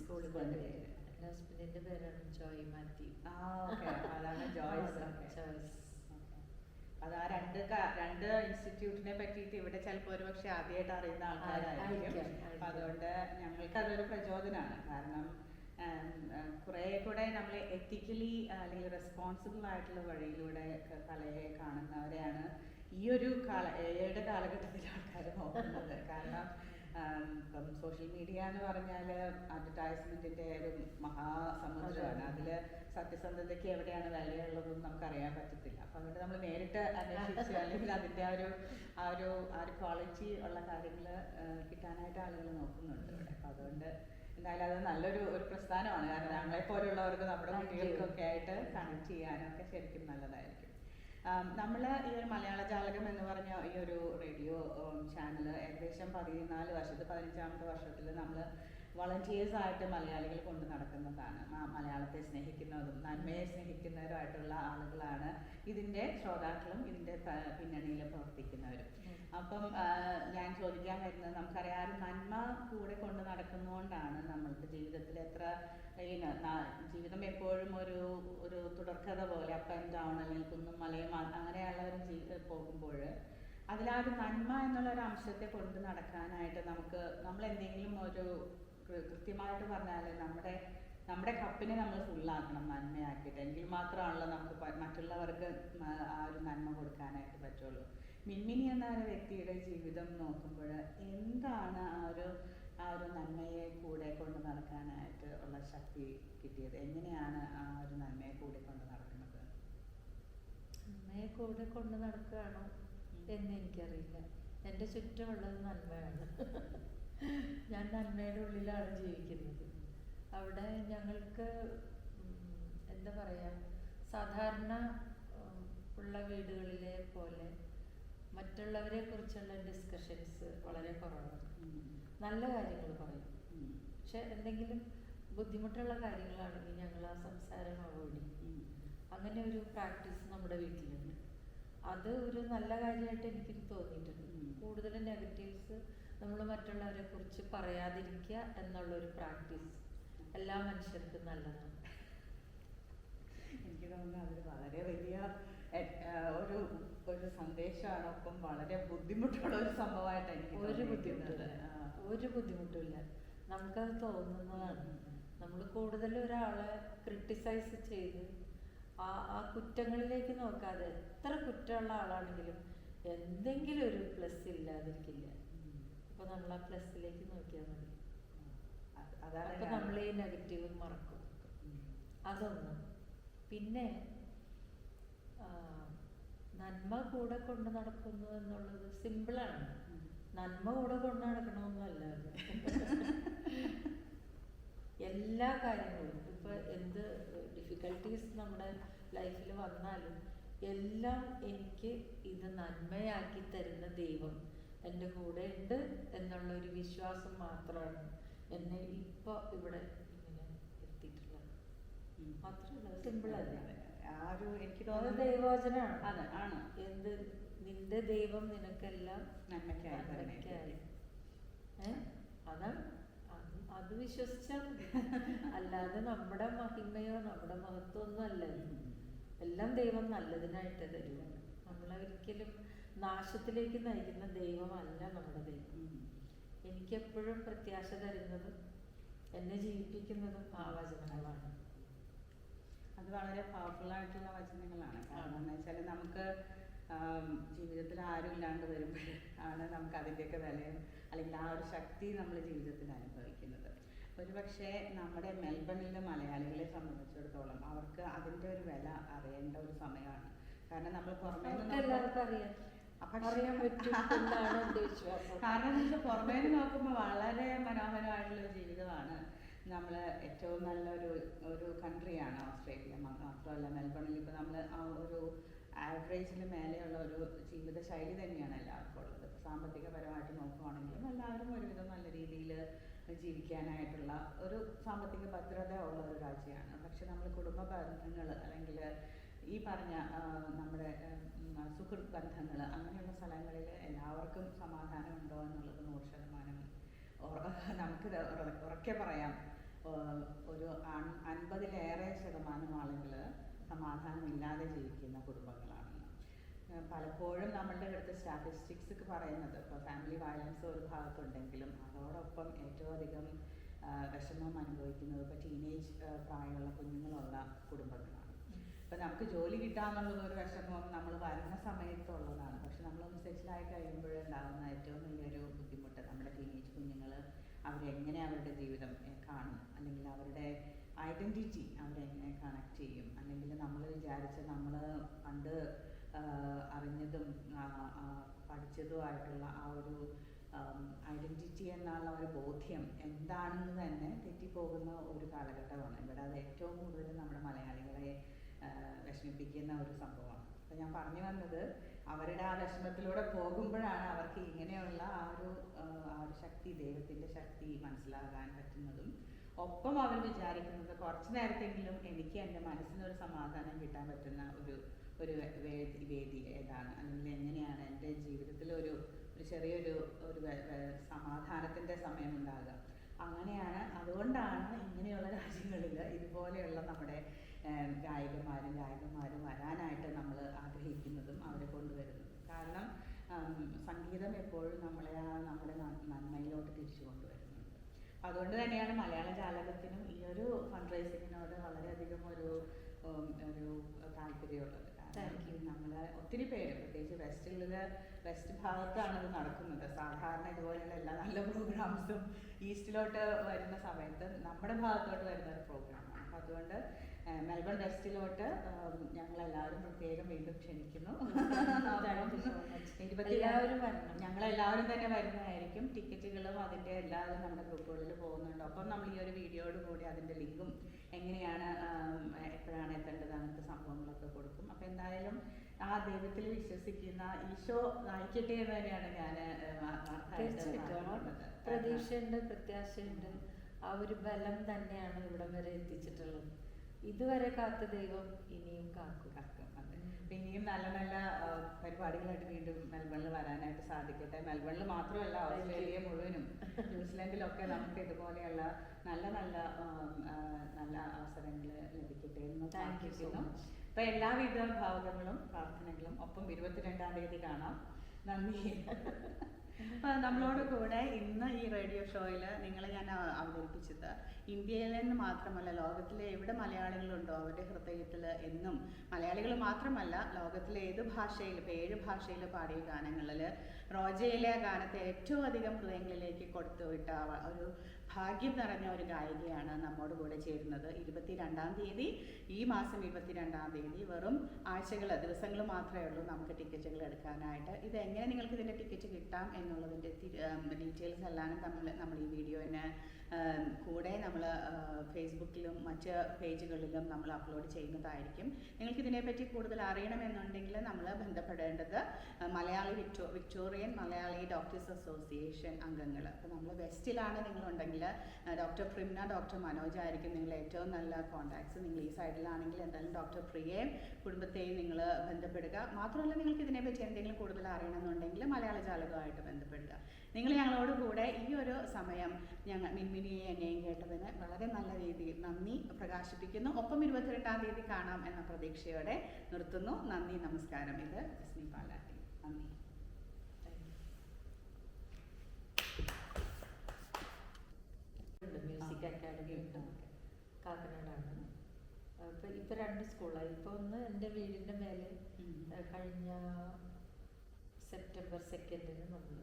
സ്കൂളിൽ പേര്. എൻ്റെ ഹസ്ബൻഡിൻ്റെ പേരാണ് ജോയ് മാത്യു. അതാണ് ജോയ്സ്. അത് ആ രണ്ട് ഇൻസ്റ്റിറ്റ്യൂട്ടിനെ പറ്റിയിട്ട് ഇവിടെ ചിലപ്പോൾ ഒരു പക്ഷെ ആദ്യമായിട്ട് അറിയുന്ന ആൾക്കാരായിരിക്കും. അപ്പം അതുകൊണ്ട് ഞങ്ങൾക്ക് അതൊരു പ്രചോദനമാണ്. കാരണം കുറേ കൂടെ നമ്മൾ എത്തിക്കലി അല്ലെങ്കിൽ റെസ്പോൺസിബിൾ ആയിട്ടുള്ള വഴിയിലൂടെ കലയെ കാണുന്നവരെയാണ് ഈ ഒരു ഏഴയുടെ കാലഘട്ടത്തിൽ ആൾക്കാർ നോക്കുന്നത്. കാരണം ഇപ്പം സോഷ്യൽ മീഡിയ എന്ന് പറഞ്ഞാൽ അഡ്വർടൈസ്മെൻറ്റിൻ്റെ ഒരു മഹാസമുദ്രമാണ്. അതിൽ സത്യസന്ധതയ്ക്ക് എവിടെയാണ് വിലയുള്ളതെന്ന് നമുക്കറിയാൻ പറ്റത്തില്ല. അപ്പം അതുകൊണ്ട് നമ്മൾ നേരിട്ട് അന്വേഷിച്ച് അല്ലെങ്കിൽ അതിൻ്റെ ആ ഒരു ക്വാളിറ്റി ഉള്ള കാര്യങ്ങൾ കിട്ടാനായിട്ട് ആളുകൾ നോക്കുന്നുണ്ട് ഇവിടെ. അപ്പം അതുകൊണ്ട് എന്തായാലും അത് നല്ലൊരു പ്രസ്ഥാനമാണ്. കാരണം ഞങ്ങളെപ്പോലുള്ളവർക്ക് നമ്മുടെ കുട്ടികൾക്കൊക്കെ ആയിട്ട് കണക്ട് ചെയ്യാനൊക്കെ ശരിക്കും നല്ലതായിരിക്കും. നമ്മൾ ഈ ഒരു മലയാള ജാലകം എന്ന് പറഞ്ഞ ഈ ഒരു റേഡിയോ ചാനൽ ഏകദേശം 14 വർഷത്തിൽ 15ാമത്തെ വർഷത്തിൽ നമ്മൾ വളണ്ടിയേഴ്സായിട്ട് മലയാളികൾ കൊണ്ട് നടക്കുന്നതാണ്. മലയാളത്തെ സ്നേഹിക്കുന്നതും നന്മയെ സ്നേഹിക്കുന്നവരുമായിട്ടുള്ള ആളുകളാണ് ഇതിൻ്റെ ശ്രോതാക്കളും ഇതിൻ്റെ പിന്നണിയിൽ പ്രവർത്തിക്കുന്നവരും. അപ്പം ഞാൻ ചോദിക്കാൻ വരുന്നത്, നമുക്കറിയാം നന്മ കൂടെ കൊണ്ട് നടക്കുന്നതുകൊണ്ടാണ് നമ്മൾക്ക് ജീവിതത്തിൽ ജീവിതം എപ്പോഴും ഒരു തുടർക്കഥ പോലെ അപ്പ് ആൻഡ് ഡൗൺ അല്ലെങ്കിൽ കുന്നും മലയും അങ്ങനെയുള്ളവരും പോകുമ്പോൾ അതിലൊരു നന്മ എന്നുള്ളൊരു അംശത്തെ കൊണ്ട് നടക്കാനായിട്ട് നമ്മൾ എന്തെങ്കിലും ഒരു കൃത്യമായിട്ട് പറഞ്ഞാൽ നമ്മുടെ കപ്പിനെ നമ്മൾ ഫുള്ളാക്കണം നന്മയാക്കിയിട്ട്. എങ്കിൽ മാത്രമാണല്ലോ നമുക്ക് മറ്റുള്ളവർക്ക് ആ ഒരു നന്മ കൊടുക്കാനായിട്ട് പറ്റുള്ളൂ. മിൻമിനി എന്ന ഒരു വ്യക്തിയുടെ ജീവിതം നോക്കുമ്പോൾ എന്താണ് ആ ഒരു നന്മയെ കൂടെ കൊണ്ട് നടക്കാനായിട്ട് ഉള്ള ശക്തി കിട്ടിയത്? എങ്ങനെയാണ് ആ ഒരു നന്മയെ കൂടെ കൊണ്ട് നടക്കുന്നത്? നന്മയെ കൂടെ കൊണ്ട് നടക്കുകയാണോ എന്ന് എനിക്കറിയില്ല. എൻ്റെ ചുറ്റുമുള്ളത് നന്മയാണ്. ഞാൻ നന്മയുടെ ഉള്ളിലാണ് ജീവിക്കുന്നത്. അവിടെ ഞങ്ങൾക്ക് എന്താ പറയുക, സാധാരണ ഉള്ള വീടുകളിലെ പോലെ മറ്റുള്ളവരെ കുറിച്ചുള്ള ഡിസ്കഷൻസ് വളരെ കുറവാണ്. നല്ല കാര്യങ്ങൾ പറയും, പക്ഷെ എന്തെങ്കിലും ബുദ്ധിമുട്ടുള്ള കാര്യങ്ങളാണെങ്കിൽ ഞങ്ങൾ ആ സംസാരം അവോയ്ഡ് ചെയ്യും. അങ്ങനെ ഒരു പ്രാക്ടീസ് നമ്മുടെ വീട്ടിലുണ്ട്. അത് ഒരു നല്ല കാര്യമായിട്ട് എനിക്ക് തോന്നിയിട്ടുണ്ട്. കൂടുതലും നെഗറ്റീവ്സ് നമ്മൾ മറ്റുള്ളവരെ കുറിച്ച് പറയാതിരിക്കുക എന്നുള്ളൊരു പ്രാക്ടീസ് എല്ലാ മനുഷ്യർക്കും നല്ലതാണ്. എനിക്ക് തോന്നുന്നു അതൊരു വളരെ വലിയ ഒരു സന്ദേശമാണ്. ഒപ്പം വളരെ ബുദ്ധിമുട്ടുള്ള ഒരു സംഭവമായിട്ട് എനിക്ക് ഒരു ബുദ്ധിമുട്ടില്ല. നമുക്കത് തോന്നുന്നതാണ്. നമ്മൾ കൂടുതൽ ഒരാളെ ക്രിട്ടിസൈസ് ചെയ്ത് ആ കുറ്റങ്ങളിലേക്ക് നോക്കാതെ, എത്ര കുറ്റമുള്ള ആളാണെങ്കിലും എന്തെങ്കിലും ഒരു പ്ലസ് ഇല്ലാതിരിക്കില്ല. അപ്പൊ നമ്മൾ ആ പ്ലസ്സിലേക്ക് നോക്കിയാൽ മതി. അപ്പൊ നമ്മൾ ഈ നെഗറ്റീവ് മറക്കും. അതൊന്ന്. പിന്നെ നന്മ കൂടെ കൊണ്ട് നടക്കുന്നു എന്നുള്ളത് സിമ്പിളാണ്. നന്മ കൂടെ കൊണ്ട് നടക്കണമെന്നല്ല. എല്ലാ കാര്യങ്ങളും ഇപ്പൊ എന്ത് ഡിഫിക്കൽട്ടീസ് നമ്മുടെ ലൈഫിൽ വന്നാലും എല്ലാം എനിക്ക് ഇത് നന്മയാക്കി തരുന്ന ദൈവം എൻ്റെ കൂടെ ഉണ്ട് എന്നുള്ള ഒരു വിശ്വാസം മാത്രമാണ് എന്നെ ഇപ്പൊ ഇവിടെ ഇങ്ങനെ എത്തിയിട്ടുള്ളത്. മാത്രമല്ല സിമ്പിളല്ല. എനിക്ക് തോന്നുന്നത് ദൈവവചനാണ്. എന്ത് നിന്റെ ദൈവം നിനക്കെല്ലാം നന്മയ്ക്കായി. അതാണ്. അത് വിശ്വസിച്ചാൽ മതി. അല്ലാതെ നമ്മുടെ മഹിമയോ നമ്മുടെ മഹത്വം ഒന്നും അല്ല. എല്ലാം ദൈവം നല്ലതിനായിട്ട് തരിക. നമ്മളെ ഒരിക്കലും നാശത്തിലേക്ക് നയിക്കുന്ന ദൈവമല്ല നമ്മുടെ ദൈവം. എനിക്കെപ്പോഴും പ്രത്യാശ തരുന്നതും എന്നെ ജീവിപ്പിക്കുന്നതും ആ വചനങ്ങളാണ്. അത് വളരെ പവർഫുൾ ആയിട്ടുള്ള വചനങ്ങളാണ്. കാരണം എന്ന് വെച്ചാൽ നമുക്ക് ജീവിതത്തിൽ ആരും ഇല്ലാണ്ട് വരുമ്പോൾ ആണ് നമുക്ക് അതിൻ്റെയൊക്കെ വിലയും അല്ലെങ്കിൽ ആ ഒരു ശക്തി നമ്മൾ ജീവിതത്തിൽ അനുഭവിക്കുന്നത്. ഒരുപക്ഷെ നമ്മുടെ മെൽബണിലെ മലയാളികളെ സംബന്ധിച്ചിടത്തോളം അവർക്ക് അതിൻ്റെ ഒരു വില അറിയേണ്ട ഒരു സമയമാണ്. കാരണം നമ്മൾ പുറമേ പുറമേ നോക്കുമ്പോൾ വളരെ മനോഹരമായിട്ടുള്ള ജീവിതമാണ്. നമ്മൾ ഏറ്റവും നല്ലൊരു കൺട്രിയാണ് ഓസ്ട്രേലിയ. മാത്രമല്ല മെൽബണിൽ ഇപ്പോൾ നമ്മൾ ആ ഒരു ആവറേജിന് മേലെയുള്ള ഒരു ജീവിത ശൈലി തന്നെയാണ് എല്ലാവർക്കും ഉള്ളത്. ഇപ്പോൾ സാമ്പത്തികപരമായിട്ട് നോക്കുകയാണെങ്കിലും എല്ലാവരും ഒരുവിധം നല്ല രീതിയിൽ ജീവിക്കാനായിട്ടുള്ള ഒരു സാമ്പത്തിക ഭദ്രത ഉള്ള ഒരു രാജ്യമാണ്. പക്ഷെ നമ്മൾ കുടുംബ ബന്ധങ്ങൾ അല്ലെങ്കിൽ ഈ പറഞ്ഞ നമ്മുടെ സുഹൃത്ത് ബന്ധങ്ങൾ അങ്ങനെയുള്ള സ്ഥലങ്ങളിൽ എല്ലാവർക്കും സമാധാനം ഉണ്ടോ എന്നുള്ളത് 100% നമുക്ക് ഉറക്കെ പറയാം. ഒരു 50% ആളുകൾ സമാധാനമില്ലാതെ ജീവിക്കുന്ന കുടുംബങ്ങളാണെന്ന്. പലപ്പോഴും നമ്മളുടെ അടുത്ത് സ്റ്റാറ്റിസ്റ്റിക്സ് പറയുന്നത് ഇപ്പോൾ ഫാമിലി വയലൻസ് ഒരു ഭാഗത്തുണ്ടെങ്കിലും അതോടൊപ്പം ഏറ്റവും അധികം വിഷമം അനുഭവിക്കുന്നത് ഇപ്പോൾ ടീനേജ് പ്രായമുള്ള കുഞ്ഞുങ്ങളുള്ള കുടുംബങ്ങളാണ്. ഇപ്പം നമുക്ക് ജോലി കിട്ടാമെന്നുള്ളത് ഒരു വിഷമം നമ്മൾ വരുന്ന സമയത്തുള്ളതാണ്. പക്ഷെ നമ്മളൊന്ന് സെറ്റിലായി കഴിയുമ്പോഴുണ്ടാകുന്ന ഏറ്റവും വലിയൊരു ബുദ്ധിമുട്ട് നമ്മുടെ ടീനേജ് കുഞ്ഞുങ്ങൾ അവരെങ്ങനെ അവരുടെ ജീവിതം കാണും അല്ലെങ്കിൽ അവരുടെ ഐഡൻറ്റിറ്റി ഐഡൻറ്റിറ്റി അവരെങ്ങനെ കണക്ട് ചെയ്യും, അല്ലെങ്കിൽ നമ്മൾ വിചാരിച്ച നമ്മൾ പണ്ട് അറിഞ്ഞതും പഠിച്ചതുമായിട്ടുള്ള ആ ഒരു ഐഡൻറ്റിറ്റി എന്നുള്ള ഒരു ബോധ്യം എന്താണെന്ന് തന്നെ തെറ്റിപ്പോകുന്ന ഒരു കാലഘട്ടമാണ് ഇവിടെ. അത് ഏറ്റവും കൂടുതൽ നമ്മുടെ മലയാളികളെ വിഷമിപ്പിക്കുന്ന ഒരു സംഭവമാണ്. അപ്പം ഞാൻ പറഞ്ഞു വന്നത്, അവരുടെ ആ വിഷമത്തിലൂടെ പോകുമ്പോഴാണ് അവർക്ക് ഇങ്ങനെയുള്ള ആ ഒരു ശക്തി, ദൈവത്തിൻ്റെ ശക്തി മനസ്സിലാകാൻ പറ്റുന്നതും, ഒപ്പം അവർ വിചാരിക്കുന്നത് കുറച്ച് നേരത്തെങ്കിലും എനിക്ക് എൻ്റെ മനസ്സിനൊരു സമാധാനം കിട്ടാൻ പറ്റുന്ന ഒരു വേദി ഏതാണ്, അല്ലെങ്കിൽ എങ്ങനെയാണ് എൻ്റെ ജീവിതത്തിൽ ഒരു ചെറിയൊരു സമാധാനത്തിൻ്റെ സമയമുണ്ടാകുക. അങ്ങനെയാണ്, അതുകൊണ്ടാണ് ഇങ്ങനെയുള്ള രാജ്യങ്ങളിൽ ഇതുപോലെയുള്ള നമ്മുടെ ഗായകന്മാരും വരാനായിട്ട് നമ്മൾ ആഗ്രഹിക്കുന്നതും അവരെ കൊണ്ടുവരുന്നതും. കാരണം സംഗീതം എപ്പോഴും നമ്മളെ നമ്മുടെ നന്മയിലോട്ട് തിരിച്ചു കൊണ്ടുവരുന്നുണ്ട്. അതുകൊണ്ട് തന്നെയാണ് മലയാള ജാലകത്തിനും ഈ ഒരു ഫണ്ട് റൈസിങ്ങിനോട് വളരെയധികം ഒരു താല്പര്യമുള്ളത്. നമ്മൾ ഒത്തിരി പേര്, പ്രത്യേകിച്ച് വെസ്റ്റ് ഭാഗത്താണ് ഇത് നടക്കുന്നത്. സാധാരണ ഇതുപോലെയുള്ള എല്ലാ നല്ല പ്രോഗ്രാംസും ഈസ്റ്റിലോട്ട് വരുന്ന സമയത്ത് നമ്മുടെ ഭാഗത്തോട്ട് വരുന്ന ഒരു പ്രോഗ്രാമാണ്. അപ്പം അതുകൊണ്ട് മെൽബൺ വെസ്റ്റിലോട്ട് ഞങ്ങളെല്ലാവരും പ്രത്യേകം വീണ്ടും ക്ഷണിക്കുന്നു. ഞങ്ങളെല്ലാവരും തന്നെ വരുന്നതായിരിക്കും. ടിക്കറ്റുകളും അതിൻ്റെ എല്ലാവരും നമ്മുടെ ഗ്രൂപ്പുകളിൽ പോകുന്നുണ്ട്. ഒപ്പം നമ്മൾ ഈ ഒരു വീഡിയോയോട് കൂടി അതിൻ്റെ ലിങ്കും എങ്ങനെയാണ് എപ്പോഴാണ് എത്തേണ്ടത് അങ്ങനത്തെ സംഭവങ്ങളൊക്കെ കൊടുക്കും. അപ്പം എന്തായാലും ആ ദൈവത്തിൽ വിശ്വസിക്കുന്ന ഈശോ നയിക്കട്ടെ എന്ന് തന്നെയാണ് ഞാൻ പ്രതീക്ഷയുണ്ട്, പ്രത്യാശയുണ്ട്. ആ ഒരു ബലം തന്നെയാണ് ഇവിടം വരെ എത്തിച്ചിട്ടുള്ളത്. ഇതുവരെ കാത്ത ദൈവം ഇനിയും കാക്കും. അതെ. ഇനിയും നല്ല നല്ല പരിപാടികളായിട്ട് വീണ്ടും മെൽബണിൽ വരാനായിട്ട് സാധിക്കട്ടെ. മെൽബണിൽ മാത്രമല്ല, ഓസ്ട്രേലിയ മുഴുവനും ന്യൂസിലൻഡിലൊക്കെ നമുക്ക് ഇതുപോലെയുള്ള നല്ല നല്ല നല്ല അവസരങ്ങൾ ലഭിക്കട്ടെ എന്ന് പ്രാർത്ഥിക്കുന്നു. അപ്പൊ എല്ലാവിധ ഭാവുകങ്ങളും പ്രാർത്ഥനകളും. ഒപ്പം 22-ാം തീയതി കാണാം. നന്ദി. നമ്മളോട് കൂടെ ഇന്ന് ഈ റേഡിയോ ഷോയിൽ നിങ്ങളെ ഞാൻ അവതരിപ്പിച്ചത് ഇന്ത്യയിൽ നിന്ന് മാത്രമല്ല, ലോകത്തിലെ എവിടെ മലയാളികളുണ്ടോ അവരുടെ ഹൃദയത്തിൽ എന്നും, മലയാളികൾ മാത്രമല്ല ലോകത്തിലെ ഏത് ഭാഷയിൽ, ഇപ്പോൾ 7 ഭാഷയിൽ പാടിയ ഗാനങ്ങളിൽ റോജയിലെ ഗാനത്തെ ഏറ്റവും അധികം ഹൃദയങ്ങളിലേക്ക് കൊടുത്തുവിട്ട ഒരു ഭാഗ്യം നിറഞ്ഞ ഒരു ഗായികയാണ് നമ്മോട് കൂടെ ചേരുന്നത്. 22-ാം തീയതി, ഈ മാസം 22-ാം തീയതി. വെറും ദിവസങ്ങൾ മാത്രമേ ഉള്ളൂ നമുക്ക് ടിക്കറ്റുകൾ എടുക്കാനായിട്ട്. ഇതെങ്ങനെ നിങ്ങൾക്ക് ഇതിൻ്റെ ടിക്കറ്റ് കിട്ടാം എന്നുള്ളതിൻ്റെ ഡീറ്റെയിൽസ് എല്ലാം നമ്മൾ ഈ വീഡിയോന് കൂടെ നമ്മൾ ഫേസ്ബുക്കിലും മറ്റ് പേജുകളിലും നമ്മൾ അപ്ലോഡ് ചെയ്യുന്നതായിരിക്കും. നിങ്ങൾക്ക് ഇതിനെപ്പറ്റി കൂടുതൽ അറിയണമെന്നുണ്ടെങ്കിൽ നമ്മൾ ബന്ധപ്പെടേണ്ടത് വിക്ടോറിയൻ മലയാളി ഡോക്ടേഴ്സ് അസോസിയേഷൻ അംഗങ്ങൾ. അപ്പോൾ നമ്മൾ വെസ്റ്റിലാണ് നിങ്ങളുണ്ടെങ്കിൽ ഡോക്ടർ പ്രിംന, ഡോക്ടർ മനോജ് ആയിരിക്കും നിങ്ങളുടെ ഏറ്റവും നല്ല കോൺടാക്ട്സ്. നിങ്ങൾ ഈ സൈഡിലാണെങ്കിൽ എന്തായാലും ഡോക്ടർ പ്രിയയും കുടുംബത്തെയും നിങ്ങൾ ബന്ധപ്പെടുക. മാത്രമല്ല, നിങ്ങൾക്ക് ഇതിനെപ്പറ്റി എന്തെങ്കിലും കൂടുതൽ അറിയണമെന്നുണ്ടെങ്കിൽ മലയാള ജാലകമായിട്ട് ബന്ധപ്പെടുക. നിങ്ങൾ ഞങ്ങളോട് കൂടെ ഈ ഒരു സമയം മിൻമിനിയെ എന്നെയും കേട്ടതിന് വളരെ നല്ല രീതിയിൽ നന്ദി പ്രകാശിപ്പിക്കുന്നു. ഒപ്പം 22-ാം തീയതി കാണാം എന്ന പ്രതീക്ഷയോടെ നിർത്തുന്നു. നന്ദി, നമസ്കാരം. ഇത് ജസ്മി പാലാട്ടി. നന്ദി. മ്യൂസിക് അക്കാഡമി ഉണ്ട്, കാക്കനാടാണ്. ഇപ്പൊ 2 സ്കൂളായി. ഇപ്പൊ ഒന്ന് എൻ്റെ വീടിന്റെ മേലെ കഴിഞ്ഞ സെപ്റ്റംബർ 2-ന്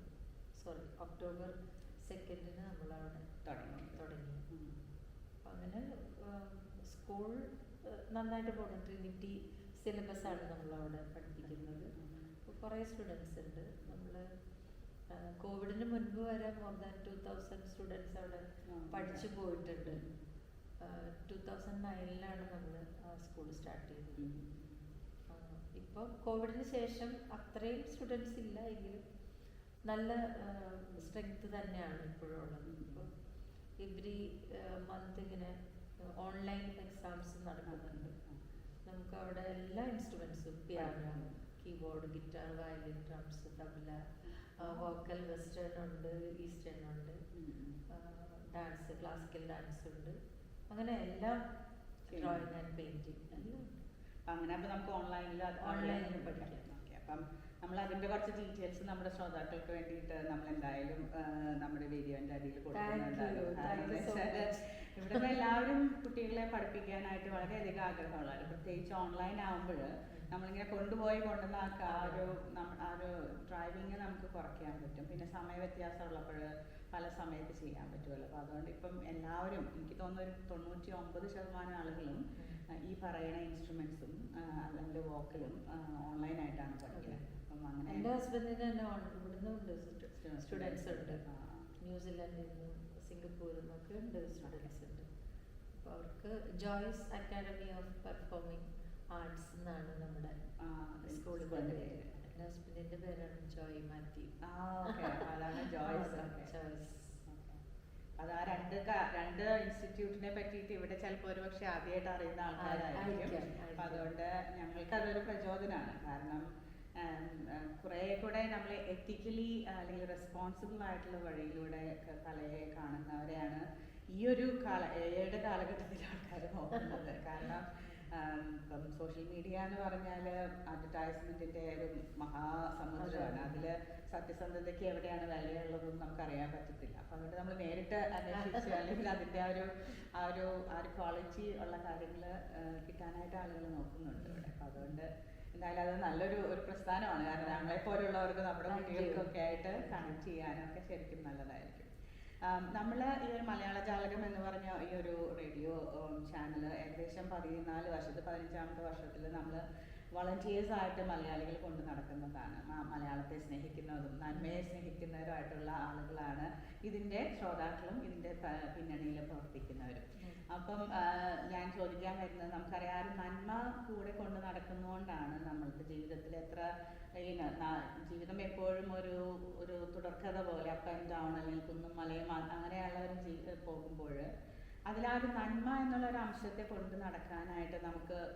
ഒക്ടോബർ 2-ന് നമ്മളവിടെ തുടങ്ങി. അങ്ങനെ സ്കൂൾ നന്നായിട്ട് പോകണം. ട്രിനിറ്റി സിലബസാണ് നമ്മളവിടെ പഠിപ്പിക്കുന്നത്. അപ്പോൾ കുറേ സ്റ്റുഡൻസ് ഉണ്ട്. നമ്മൾ കോവിഡിന് മുൻപ് വരെ മോർ ദാൻ 2000 സ്റ്റുഡൻസ് അവിടെ പഠിച്ചു പോയിട്ടുണ്ട്. 2009-ലാണ് നമ്മൾ ആ സ്കൂൾ സ്റ്റാർട്ട് ചെയ്തത്. ഇപ്പോൾ കോവിഡിന് ശേഷം അത്രയും സ്റ്റുഡൻസ് ഇല്ല എങ്കിലും നല്ല സ്ട്രെങ്ത് തന്നെയാണ് ഇപ്പോഴും ഉള്ളത്. ഇപ്പോൾ എവറി മന്ത് ഇങ്ങനെ ഓൺലൈൻ എക്സാംസ് നടക്കുന്നുണ്ട്. നമുക്ക് അവിടെ എല്ലാ ഇൻസ്ട്രുമെൻസും, piano, keyboard, guitar, violin, drums, tabla, vocal, western ഉണ്ട്, ഈസ്റ്റേൺ ഉണ്ട്, ഡാൻസ്, ക്ലാസിക്കൽ ഡാൻസ് ഉണ്ട്. അങ്ങനെ എല്ലാം, ഡ്രോയിങ് ആൻഡ് പെയിൻറ്റിങ് എല്ലാം ഉണ്ട്. അങ്ങനെ അപ്പോൾ നമുക്ക് ഓൺലൈനിൽ പഠിക്കാം. ഓക്കെ. അപ്പം നമ്മൾ അതിന്റെ കുറച്ച് ഡീറ്റെയിൽസ് നമ്മുടെ ശ്രോതാക്കൾക്ക് വേണ്ടിയിട്ട് നമ്മൾ എന്തായാലും നമ്മുടെ വീഡിയോന്റെ അടിയിൽ കൊടുക്കുന്നുണ്ടാകും. കാരണം എന്ന് വെച്ചാൽ ഇവിടെ എല്ലാവരും കുട്ടികളെ പഠിപ്പിക്കാനായിട്ട് വളരെയധികം ആഗ്രഹമുള്ളവർ, പ്രത്യേകിച്ച് ഓൺലൈൻ ആകുമ്പോൾ നമ്മളിങ്ങനെ കൊണ്ടുപോയി കൊണ്ടുവന്നാക്കുക ആ ഒരു ഡ്രൈവിങ് നമുക്ക് കുറയ്ക്കാൻ പറ്റും. പിന്നെ സമയ വ്യത്യാസം ഉള്ളപ്പോൾ പല സമയത്ത് ചെയ്യാൻ പറ്റുമല്ലോ. അപ്പോൾ അതുകൊണ്ട് ഇപ്പം എല്ലാവരും, എനിക്ക് തോന്നുന്നു ഒരു 99% ആളുകളും ഈ പറയുന്ന ഇൻസ്ട്രുമെന്റ്സും അതിൻ്റെ വോക്കലും ഓൺലൈനായിട്ടാണ് പഠിക്കുന്നത്. അപ്പം അങ്ങനെ എൻ്റെ ഹസ്ബൻഡിന് തന്നെ ഇവിടുന്ന് ഉണ്ട് സ്റ്റുഡൻസ് ഉണ്ട്, ന്യൂസിലാൻഡിൽ നിന്നും സിംഗപ്പൂരിൽ നിന്നൊക്കെ ഉണ്ട് സ്റ്റുഡൻസ് ഉണ്ട്. അപ്പോൾ അവർക്ക് Joyce's academy of performing arts എന്നാണ് നമ്മുടെ സ്കൂളിൽ പേര്. എൻ്റെ ഹസ്ബൻഡിൻ്റെ പേരാണ് ജോയ് മാത്യു. അതാണ് ജോയ്സ്. അത് ആ രണ്ട് ഇൻസ്റ്റിറ്റ്യൂട്ടിനെ പറ്റിയിട്ട് ഇവിടെ ചിലപ്പോൾ ഒരു പക്ഷെ ആദ്യമായിട്ട് അറിയുന്ന ആൾക്കാരായിരിക്കും. അപ്പം അതുകൊണ്ട് ഞങ്ങൾക്ക് അതൊരു പ്രചോദനമാണ്. കാരണം കുറേ കൂടെ നമ്മൾ എത്തിക്കലി അല്ലെങ്കിൽ റെസ്പോൺസിബിൾ ആയിട്ടുള്ള വഴിയിലൂടെ കലയെ കാണുന്നവരെയാണ് ഈ ഒരു ഏഴ് കാലഘട്ടത്തിൽ ആൾക്കാർ നോക്കുന്നത്. കാരണം ഇപ്പം സോഷ്യൽ മീഡിയ എന്ന് പറഞ്ഞാൽ അഡ്വർടൈസ്മെന്റിന്റെ ഒരു മഹാസമുദ്രമാണ്. അതിൽ സത്യസന്ധതയ്ക്ക് എവിടെയാണ് വിലയുള്ളതെന്ന് നമുക്കറിയാൻ പറ്റത്തില്ല. അപ്പം അതുകൊണ്ട് നമ്മൾ നേരിട്ട് അന്വേഷിച്ച് അല്ലെങ്കിൽ അതിൻ്റെ ആ ഒരു ക്വാളിറ്റി ഉള്ള കാര്യങ്ങൾ കിട്ടാനായിട്ട് ആളുകൾ നോക്കുന്നുണ്ട് ഇവിടെ. അപ്പം അതുകൊണ്ട് എന്തായാലും അത് നല്ലൊരു പ്രസ്ഥാനമാണ്. കാരണം ഞങ്ങളെപ്പോലുള്ളവർക്ക് നമ്മുടെ കുട്ടികൾക്കൊക്കെ ആയിട്ട് കണക്ട് ചെയ്യാനൊക്കെ ശരിക്കും നല്ലതായിരിക്കും. നമ്മൾ ഈ ഒരു മലയാള ജാലകം എന്ന് പറഞ്ഞ ഈ ഒരു റേഡിയോ ചാനൽ ഏകദേശം 14 വർഷത്തിൽ 15ാമത്തെ വർഷത്തിൽ നമ്മൾ വളണ്ടിയേഴ്സായിട്ട് മലയാളികൾ കൊണ്ട് നടക്കുന്നതാണ്. മലയാളത്തെ സ്നേഹിക്കുന്നതും നന്മയെ സ്നേഹിക്കുന്നവരുമായിട്ടുള്ള ആളുകളാണ് ഇതിൻ്റെ ശ്രോതാക്കളും ഇതിൻ്റെ പിന്നണിയിൽ പ്രവർത്തിക്കുന്നവരും. അപ്പം ഞാൻ ചോദിക്കാൻ വരുന്നത്, നമുക്കറിയാം നന്മ കൂടെ കൊണ്ട് നടക്കുന്നതുകൊണ്ടാണ് നമ്മൾക്ക് ജീവിതത്തിൽ ജീവിതം എപ്പോഴും ഒരു തുടർക്കഥ പോലെ അപ്പ് ആൻഡ് ഡൗൺ അല്ലെങ്കിൽ കുന്നും മലയും അങ്ങനെയുള്ളവരും പോകുമ്പോൾ അതിലൊരു നന്മ എന്നുള്ളൊരു അംശത്തെ കൊണ്ട് നടക്കാനായിട്ട്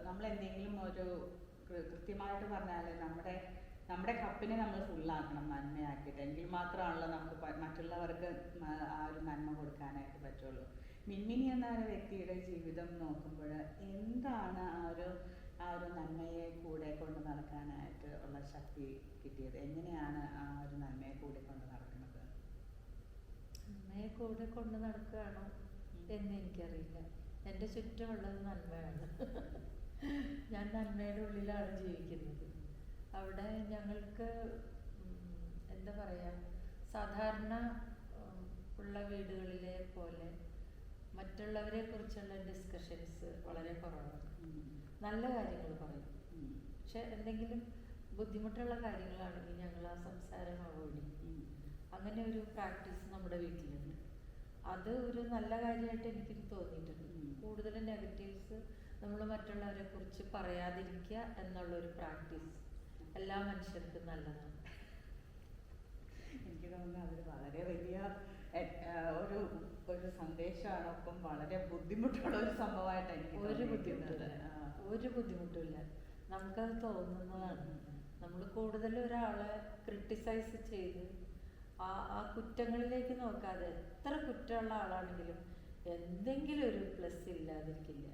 നമ്മൾ എന്തെങ്കിലും ഒരു കൃത്യമായിട്ട് പറഞ്ഞാൽ നമ്മുടെ കപ്പിനെ നമ്മൾ ഫുള്ളാക്കണം നന്മയാക്കിയിട്ട്. എങ്കിൽ മാത്രമാണല്ലോ നമുക്ക് മറ്റുള്ളവർക്ക് ആ ഒരു നന്മ കൊടുക്കാനായിട്ട് പറ്റുള്ളൂ. മിൻമിനി എന്ന ഒരു വ്യക്തിയുടെ ജീവിതം നോക്കുമ്പോൾ എന്താണ് ആ ഒരു നന്മയെ കൂടെ കൊണ്ട് നടക്കാനായിട്ട് ഉള്ള ശക്തി കിട്ടിയത്? എങ്ങനെയാണ് ആ ഒരു നന്മയെ കൂടെ കൊണ്ട് നടക്കുന്നത്? നന്മയെ കൂടെ കൊണ്ട് നടക്കുകയാണോ എന്ന് എനിക്കറിയില്ല. എൻ്റെ ചുറ്റുമുള്ളത് നന്മയാണ്. ഞാൻ നന്മയുടെ ഉള്ളിലാണ് ജീവിക്കുന്നത്. അവിടെ ഞങ്ങൾക്ക് എന്താ പറയുക, സാധാരണ ഉള്ള വീടുകളിലെ പോലെ മറ്റുള്ളവരെ കുറിച്ചുള്ള ഡിസ്കഷൻസ് വളരെ കുറവാണ്. നല്ല കാര്യങ്ങൾ പറയും, പക്ഷെ എന്തെങ്കിലും ബുദ്ധിമുട്ടുള്ള കാര്യങ്ങളാണെങ്കിൽ ഞങ്ങൾ ആ സംസാരം അവോയ്ഡ് ചെയ്യും. അങ്ങനെ ഒരു പ്രാക്ടീസ് നമ്മുടെ വീട്ടിലുണ്ട്. അത് ഒരു നല്ല കാര്യമായിട്ട് എനിക്ക് തോന്നിയിട്ടുണ്ട്. കൂടുതലും നെഗറ്റീവ്സ് നമ്മൾ മറ്റുള്ളവരെ കുറിച്ച് പറയാതിരിക്കുക എന്നുള്ളൊരു പ്രാക്ടീസ് എല്ലാ മനുഷ്യർക്കും നല്ലതാണ്. എനിക്ക് തോന്നുന്നു അതൊരു വളരെ വലിയ ഒരു സന്ദേശമാണ്. ഒപ്പം വളരെ ബുദ്ധിമുട്ടുള്ള ഒരു സംഭവമായിട്ട് എനിക്ക് ഒരു ബുദ്ധിമുട്ടില്ല. നമുക്കത് തോന്നുന്നതാണ്. നമ്മൾ കൂടുതൽ ഒരാളെ ക്രിട്ടിസൈസ് ചെയ്ത് ആ കുറ്റങ്ങളിലേക്ക് നോക്കാതെ, എത്ര കുറ്റമുള്ള ആളാണെങ്കിലും എന്തെങ്കിലും ഒരു പ്ലസ് ഇല്ലാതിരിക്കില്ല.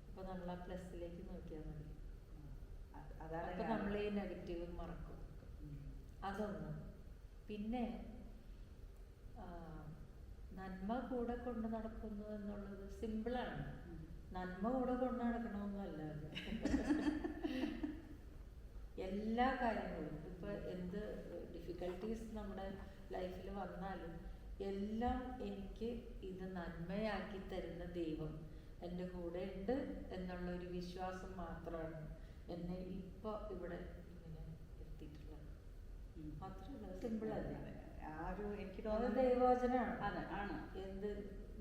അപ്പൊ നമ്മൾ ആ പ്ലസ്സിലേക്ക് നോക്കിയാൽ മതി. അപ്പൊ നമ്മൾ ഈ നെഗറ്റീവ് മറക്കും. അതൊന്ന്. പിന്നെ നന്മ കൂടെ കൊണ്ട് നടക്കുന്നു എന്നുള്ളത് സിമ്പിളാണ്. നന്മ കൂടെ കൊണ്ട് നടക്കണമെന്നല്ല. എല്ലാ കാര്യങ്ങളും ഇപ്പൊ എന്ത് ഡിഫിക്കൽട്ടീസ് നമ്മുടെ ലൈഫിൽ വന്നാലും എല്ലാം എനിക്ക് ഇത് നന്മയാക്കി തരുന്ന ദൈവം എൻ്റെ കൂടെ ഉണ്ട് എന്നുള്ള ഒരു വിശ്വാസം മാത്രമാണ് എന്നെ ഇപ്പൊ ഇവിടെ ഇങ്ങനെ എത്തിയിട്ടുള്ളത്. മാത്രമല്ല സിമ്പിളല്ലേ, എനിക്ക് തോന്നുന്നത് ദൈവവചനാണ്. എന്ത്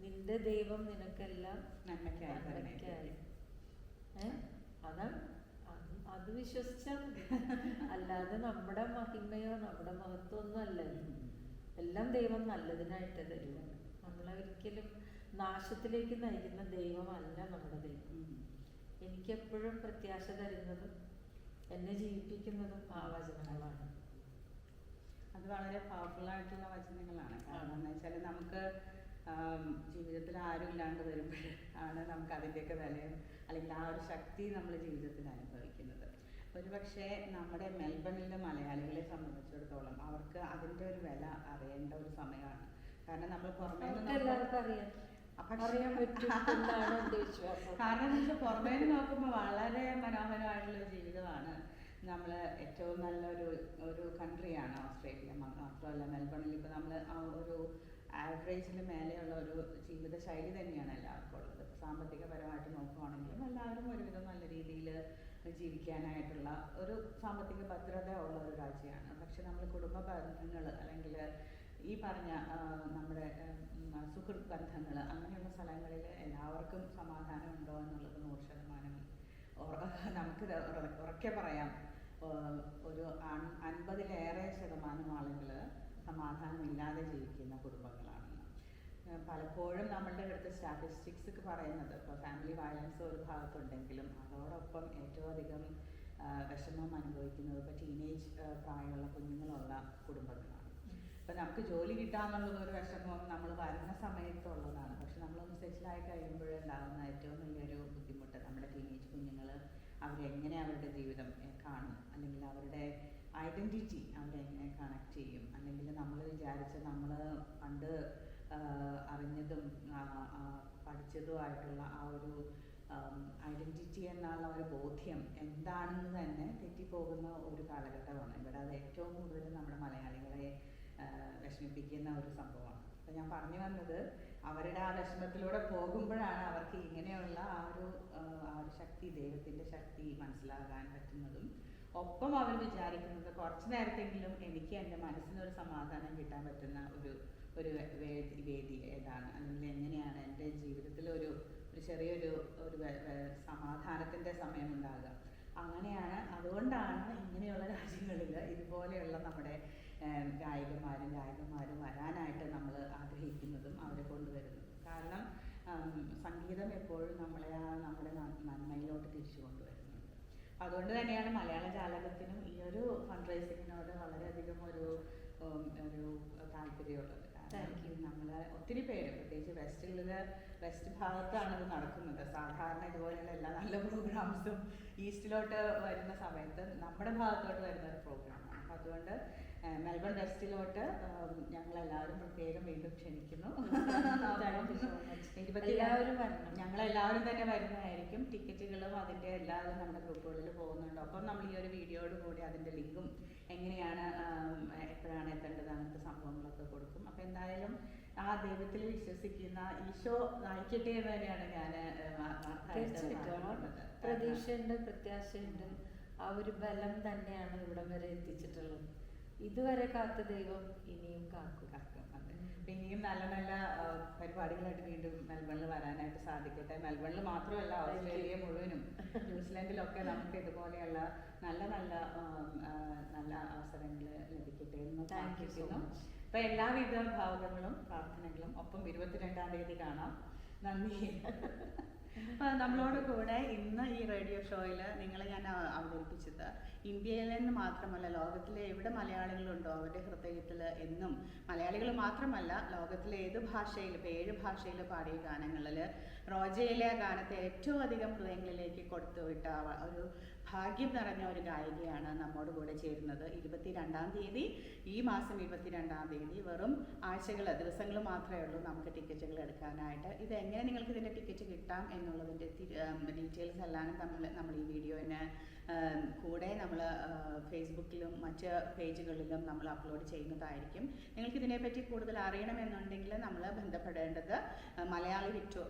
നിന്റെ ദൈവം നിനക്കെല്ലാം നന്മയ്ക്കായി. അതാണ്. അത് വിശ്വസിച്ചാൽ മതി. അല്ലാതെ നമ്മുടെ മഹിമയോ നമ്മുടെ മഹത്വം ഒന്നും അല്ല. എല്ലാം ദൈവം നല്ലതിനായിട്ട് തരില്ല. നമ്മളെ ഒരിക്കലും നാശത്തിലേക്ക് നയിക്കുന്ന ദൈവമല്ല നമ്മുടെ ദൈവം. എനിക്കെപ്പോഴും പ്രത്യാശ തരുന്നതും എന്നെ ജീവിപ്പിക്കുന്നതും ആ വചനങ്ങളാണ്. അത് വളരെ പവർഫുൾ ആയിട്ടുള്ള വചനങ്ങളാണ്. കാരണം എന്ന് വെച്ചാൽ നമുക്ക് ജീവിതത്തിൽ ആരും ഇല്ലാണ്ട് വരുമ്പോൾ ആണ് നമുക്ക് അതിൻ്റെയൊക്കെ വിലയും അല്ലെങ്കിൽ ആ ഒരു ശക്തി നമ്മൾ ജീവിതത്തിൽ അനുഭവിക്കുന്നത്. ഒരുപക്ഷെ നമ്മുടെ മെൽബണിലെ മലയാളികളെ സംബന്ധിച്ചിടത്തോളം അവർക്ക് അതിൻ്റെ ഒരു വില അറിയേണ്ട ഒരു സമയമാണ്. കാരണം നമ്മൾ പുറമേ കാരണം എന്ന് പുറമേ നോക്കുമ്പോൾ വളരെ മനോഹരമായിട്ടുള്ള ജീവിതമാണ്. നമ്മൾ ഏറ്റവും നല്ലൊരു കൺട്രിയാണ് ഓസ്ട്രേലിയ. മാത്രമല്ല മെൽബണിൽ ഇപ്പോൾ നമ്മൾ ആ ഒരു ആവറേജിന് മേലെയുള്ള ഒരു ജീവിത ശൈലി തന്നെയാണ് എല്ലാവർക്കും ഉള്ളത്. സാമ്പത്തികപരമായിട്ട് നോക്കുകയാണെങ്കിലും എല്ലാവരും ഒരുവിധം നല്ല രീതിയിൽ ജീവിക്കാനായിട്ടുള്ള ഒരു സാമ്പത്തിക ഭദ്രത ഉള്ള ഒരു രാജ്യമാണ്. പക്ഷെ നമ്മൾ കുടുംബ ബന്ധങ്ങൾ അല്ലെങ്കിൽ ഈ പറഞ്ഞ നമ്മുടെ സുഹൃത്ത് ബന്ധങ്ങൾ അങ്ങനെയുള്ള സ്ഥലങ്ങളിൽ എല്ലാവർക്കും സമാധാനം ഉണ്ടോ എന്നുള്ളത് 100% നമുക്ക് ഉറക്കെ പറയാം. ഒരു 50% ആളുകൾ സമാധാനമില്ലാതെ ജീവിക്കുന്ന കുടുംബങ്ങളാണെന്ന്. പലപ്പോഴും നമ്മളുടെ അടുത്ത് സ്റ്റാറ്റിസ്റ്റിക്സ് പറയുന്നത് ഇപ്പോൾ ഫാമിലി വയലൻസ് ഒരു ഭാഗത്തുണ്ടെങ്കിലും അതോടൊപ്പം ഏറ്റവും അധികം വിഷമം അനുഭവിക്കുന്നത് ഇപ്പോൾ ടീനേജ് പ്രായമുള്ള കുഞ്ഞുങ്ങളുള്ള കുടുംബങ്ങളാണ്. ഇപ്പം നമുക്ക് ജോലി കിട്ടാമെന്നുള്ളത് ഒരു വിഷമം നമ്മൾ വരുന്ന സമയത്തുള്ളതാണ്. പക്ഷെ നമ്മളൊന്ന് സെറ്റിലായി കഴിയുമ്പോഴുണ്ടാകുന്ന ഏറ്റവും വലിയൊരു ബുദ്ധിമുട്ട് നമ്മുടെ ടീനേജ് കുഞ്ഞുങ്ങൾ അവരെങ്ങനെ അവരുടെ ജീവിതം കാണും, അല്ലെങ്കിൽ അവരുടെ ഐഡൻറ്റിറ്റി അവരെങ്ങനെ കണക്ട് ചെയ്യും, അല്ലെങ്കിൽ നമ്മൾ വിചാരിച്ച നമ്മൾ പണ്ട് അറിഞ്ഞതും പഠിച്ചതുമായിട്ടുള്ള ആ ഒരു ഐഡൻറ്റിറ്റി എന്നുള്ള ഒരു ബോധ്യം എന്താണെന്ന് തന്നെ തെറ്റിപ്പോകുന്ന ഒരു കാലഘട്ടമാണ് ഇവിടെ. അത് ഏറ്റവും കൂടുതൽ നമ്മുടെ മലയാളികളെ വിഷമിപ്പിക്കുന്ന ഒരു സംഭവമാണ്. അപ്പം ഞാൻ പറഞ്ഞു വന്നത് അവരുടെ ആ വിഷമത്തിലൂടെ പോകുമ്പോഴാണ് അവർക്ക് ഇങ്ങനെയുള്ള ആ ഒരു ശക്തി, ദൈവത്തിൻ്റെ ശക്തി മനസ്സിലാകാൻ പറ്റുന്നതും ഒപ്പം അവർ വിചാരിക്കുന്നത് കുറച്ച് നേരത്തെങ്കിലും എനിക്ക് എൻ്റെ മനസ്സിനൊരു സമാധാനം കിട്ടാൻ പറ്റുന്ന ഒരു വേദി ഏതാണ്, അല്ലെങ്കിൽ എങ്ങനെയാണ് എൻ്റെ ജീവിതത്തിൽ ഒരു ചെറിയൊരു സമാധാനത്തിൻ്റെ സമയമുണ്ടാകുക. അങ്ങനെയാണ്, അതുകൊണ്ടാണ് ഇങ്ങനെയുള്ള രാജ്യങ്ങളിൽ ഇതുപോലെയുള്ള നമ്മുടെ ഗായകന്മാരും വരാനായിട്ട് നമ്മൾ ആഗ്രഹിക്കുന്നതും അവരെ കൊണ്ടുവരുന്നതും. കാരണം സംഗീതം എപ്പോഴും നമ്മുടെ നന്മയിലോട്ട് തിരിച്ചു കൊണ്ടുവരുന്നുണ്ട്. അതുകൊണ്ട് തന്നെയാണ് മലയാള ജാലകത്തിനും ഈ ഒരു ഫണ്ട് റൈസിങ്ങിനോട് വളരെയധികം ഒരു താല്പര്യമുള്ളത്. നമ്മൾ ഒത്തിരി പേര് പ്രത്യേകിച്ച് വെസ്റ്റ് ഭാഗത്താണ് ഇത് നടക്കുന്നത്. സാധാരണ ഇതുപോലെയുള്ള എല്ലാ നല്ല പ്രോഗ്രാംസും ഈസ്റ്റിലോട്ട് വരുന്ന സമയത്ത് നമ്മുടെ ഭാഗത്തോട്ട് വരുന്ന ഒരു പ്രോഗ്രാമാണ്. അപ്പം അതുകൊണ്ട് മെൽബൺ വെസ്റ്റിലോട്ട് ഞങ്ങളെല്ലാവരും പ്രത്യേകം വീണ്ടും ക്ഷണിക്കുന്നു. ഞങ്ങളെല്ലാവരും തന്നെ വരുന്നതായിരിക്കും. ടിക്കറ്റുകളും അതിൻ്റെ എല്ലാവരും നമ്മുടെ ഗ്രൂപ്പുകളിൽ പോകുന്നുണ്ട്. ഒപ്പം നമ്മൾ ഈ ഒരു വീഡിയോയോട് കൂടി അതിൻ്റെ ലിങ്കും എങ്ങനെയാണ് എപ്പോഴാണ് എത്തേണ്ടത് അങ്ങനത്തെ സംഭവങ്ങളൊക്കെ കൊടുക്കും. അപ്പം എന്തായാലും ആ ദൈവത്തിൽ വിശ്വസിക്കുന്ന ഈശോ നയിക്കട്ടെ എന്ന് തന്നെയാണ് ഞാൻ പ്രതീക്ഷയുണ്ട്, പ്രത്യാശയുണ്ട്. ആ ഒരു ബലം തന്നെയാണ് ഇവിടം വരെ എത്തിച്ചിട്ടുള്ളത്. ഇതുവരെ കാത്ത ദൈവം ഇനിയും കാക്കും. ഇനിയും നല്ല നല്ല പരിപാടികളായിട്ട് വീണ്ടും മെൽബണിൽ വരാനായിട്ട് സാധിക്കട്ടെ. മെൽബണിൽ മാത്രമല്ല, ഓസ്ട്രേലിയ മുഴുവനും ന്യൂസിലാൻഡിലൊക്കെ നമുക്ക് ഇതുപോലെയുള്ള നല്ല നല്ല അവസരങ്ങൾ ലഭിക്കട്ടെ എന്ന് പ്രാർത്ഥിക്കുന്നു. അപ്പൊ എല്ലാവിധ ഭാവങ്ങളും പ്രാർത്ഥനകളും ഒപ്പം 22-ാം തീയതി കാണാം. നന്ദി. നമ്മളോട് കൂടെ ഇന്ന് ഈ റേഡിയോ ഷോയിൽ നിങ്ങളെ ഞാൻ അവതരിപ്പിച്ചത് ഇന്ത്യയിൽ നിന്ന് മാത്രമല്ല, ലോകത്തിലെ എവിടെ മലയാളികളുണ്ടോ അവരുടെ ഹൃദയത്തിൽ എന്നും, മലയാളികൾ മാത്രമല്ല ലോകത്തിലെ ഏത് ഭാഷയിൽ, ഇപ്പോൾ 7 ഭാഷയിൽ പാടിയ ഗാനങ്ങളിൽ റോജയിലെ ഗാനത്തെ ഏറ്റവും അധികം ഹൃദയങ്ങളിലേക്ക് കൊടുത്തുവിട്ട ഒരു ഭാഗ്യം നിറഞ്ഞ ഒരു ഗായികയാണ് നമ്മോട് കൂടെ ചേരുന്നത്. 22-ാം തീയതി, ഈ മാസം 22-ാം തീയതി. വെറും ദിവസങ്ങൾ മാത്രമേ ഉള്ളൂ നമുക്ക് ടിക്കറ്റുകൾ എടുക്കാനായിട്ട്. ഇതെങ്ങനെ നിങ്ങൾക്ക് ഇതിൻ്റെ ടിക്കറ്റ് കിട്ടാം എന്നുള്ളതിൻ്റെ ഡീറ്റെയിൽസ് എല്ലാം നമ്മൾ ഈ വീഡിയോന് കൂടെ നമ്മൾ ഫേസ്ബുക്കിലും മറ്റ് പേജുകളിലും നമ്മൾ അപ്ലോഡ് ചെയ്യുന്നതായിരിക്കും. നിങ്ങൾക്ക് ഇതിനെപ്പറ്റി കൂടുതൽ അറിയണമെന്നുണ്ടെങ്കിൽ നമ്മൾ ബന്ധപ്പെടേണ്ടത്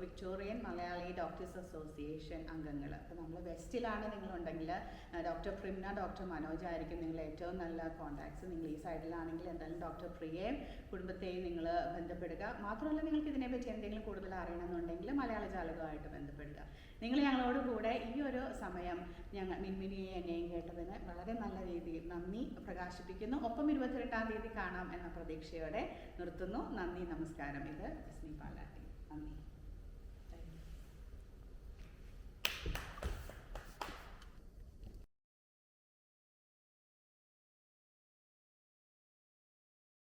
വിക്ടോറിയൻ മലയാളി ഡോക്ടേഴ്സ് അസോസിയേഷൻ അംഗങ്ങൾ. അപ്പോൾ നമ്മൾ വെസ്റ്റിലാണ് നിങ്ങളുണ്ടെങ്കിൽ ഡോക്ടർ പ്രിംന, ഡോക്ടർ മനോജ് ആയിരിക്കും നിങ്ങളുടെ ഏറ്റവും നല്ല കോൺടാക്ട്സ്. നിങ്ങൾ ഈ സൈഡിലാണെങ്കിൽ എന്തായാലും ഡോക്ടർ പ്രിയയും കുടുംബത്തെയും നിങ്ങൾ ബന്ധപ്പെടുക. മാത്രമല്ല, നിങ്ങൾക്ക് ഇതിനെപ്പറ്റി എന്തെങ്കിലും കൂടുതൽ അറിയണമെന്നുണ്ടെങ്കിൽ മലയാള ജാലകമായിട്ട് ബന്ധപ്പെടുക. നിങ്ങൾ ഞങ്ങളോട് കൂടെ ഈ ഒരു സമയം മിൻമിനിയെ എന്നെയും കേട്ടതിന് വളരെ നല്ല രീതിയിൽ നന്ദി പ്രകാശിപ്പിക്കുന്നു. ഒപ്പം 22-ാം തീയതി കാണാം എന്ന പ്രതീക്ഷയോടെ നിർത്തുന്നു. നന്ദി, നമസ്കാരം. ഇത് ജസ്മി പാലാട്ടി. നന്ദി.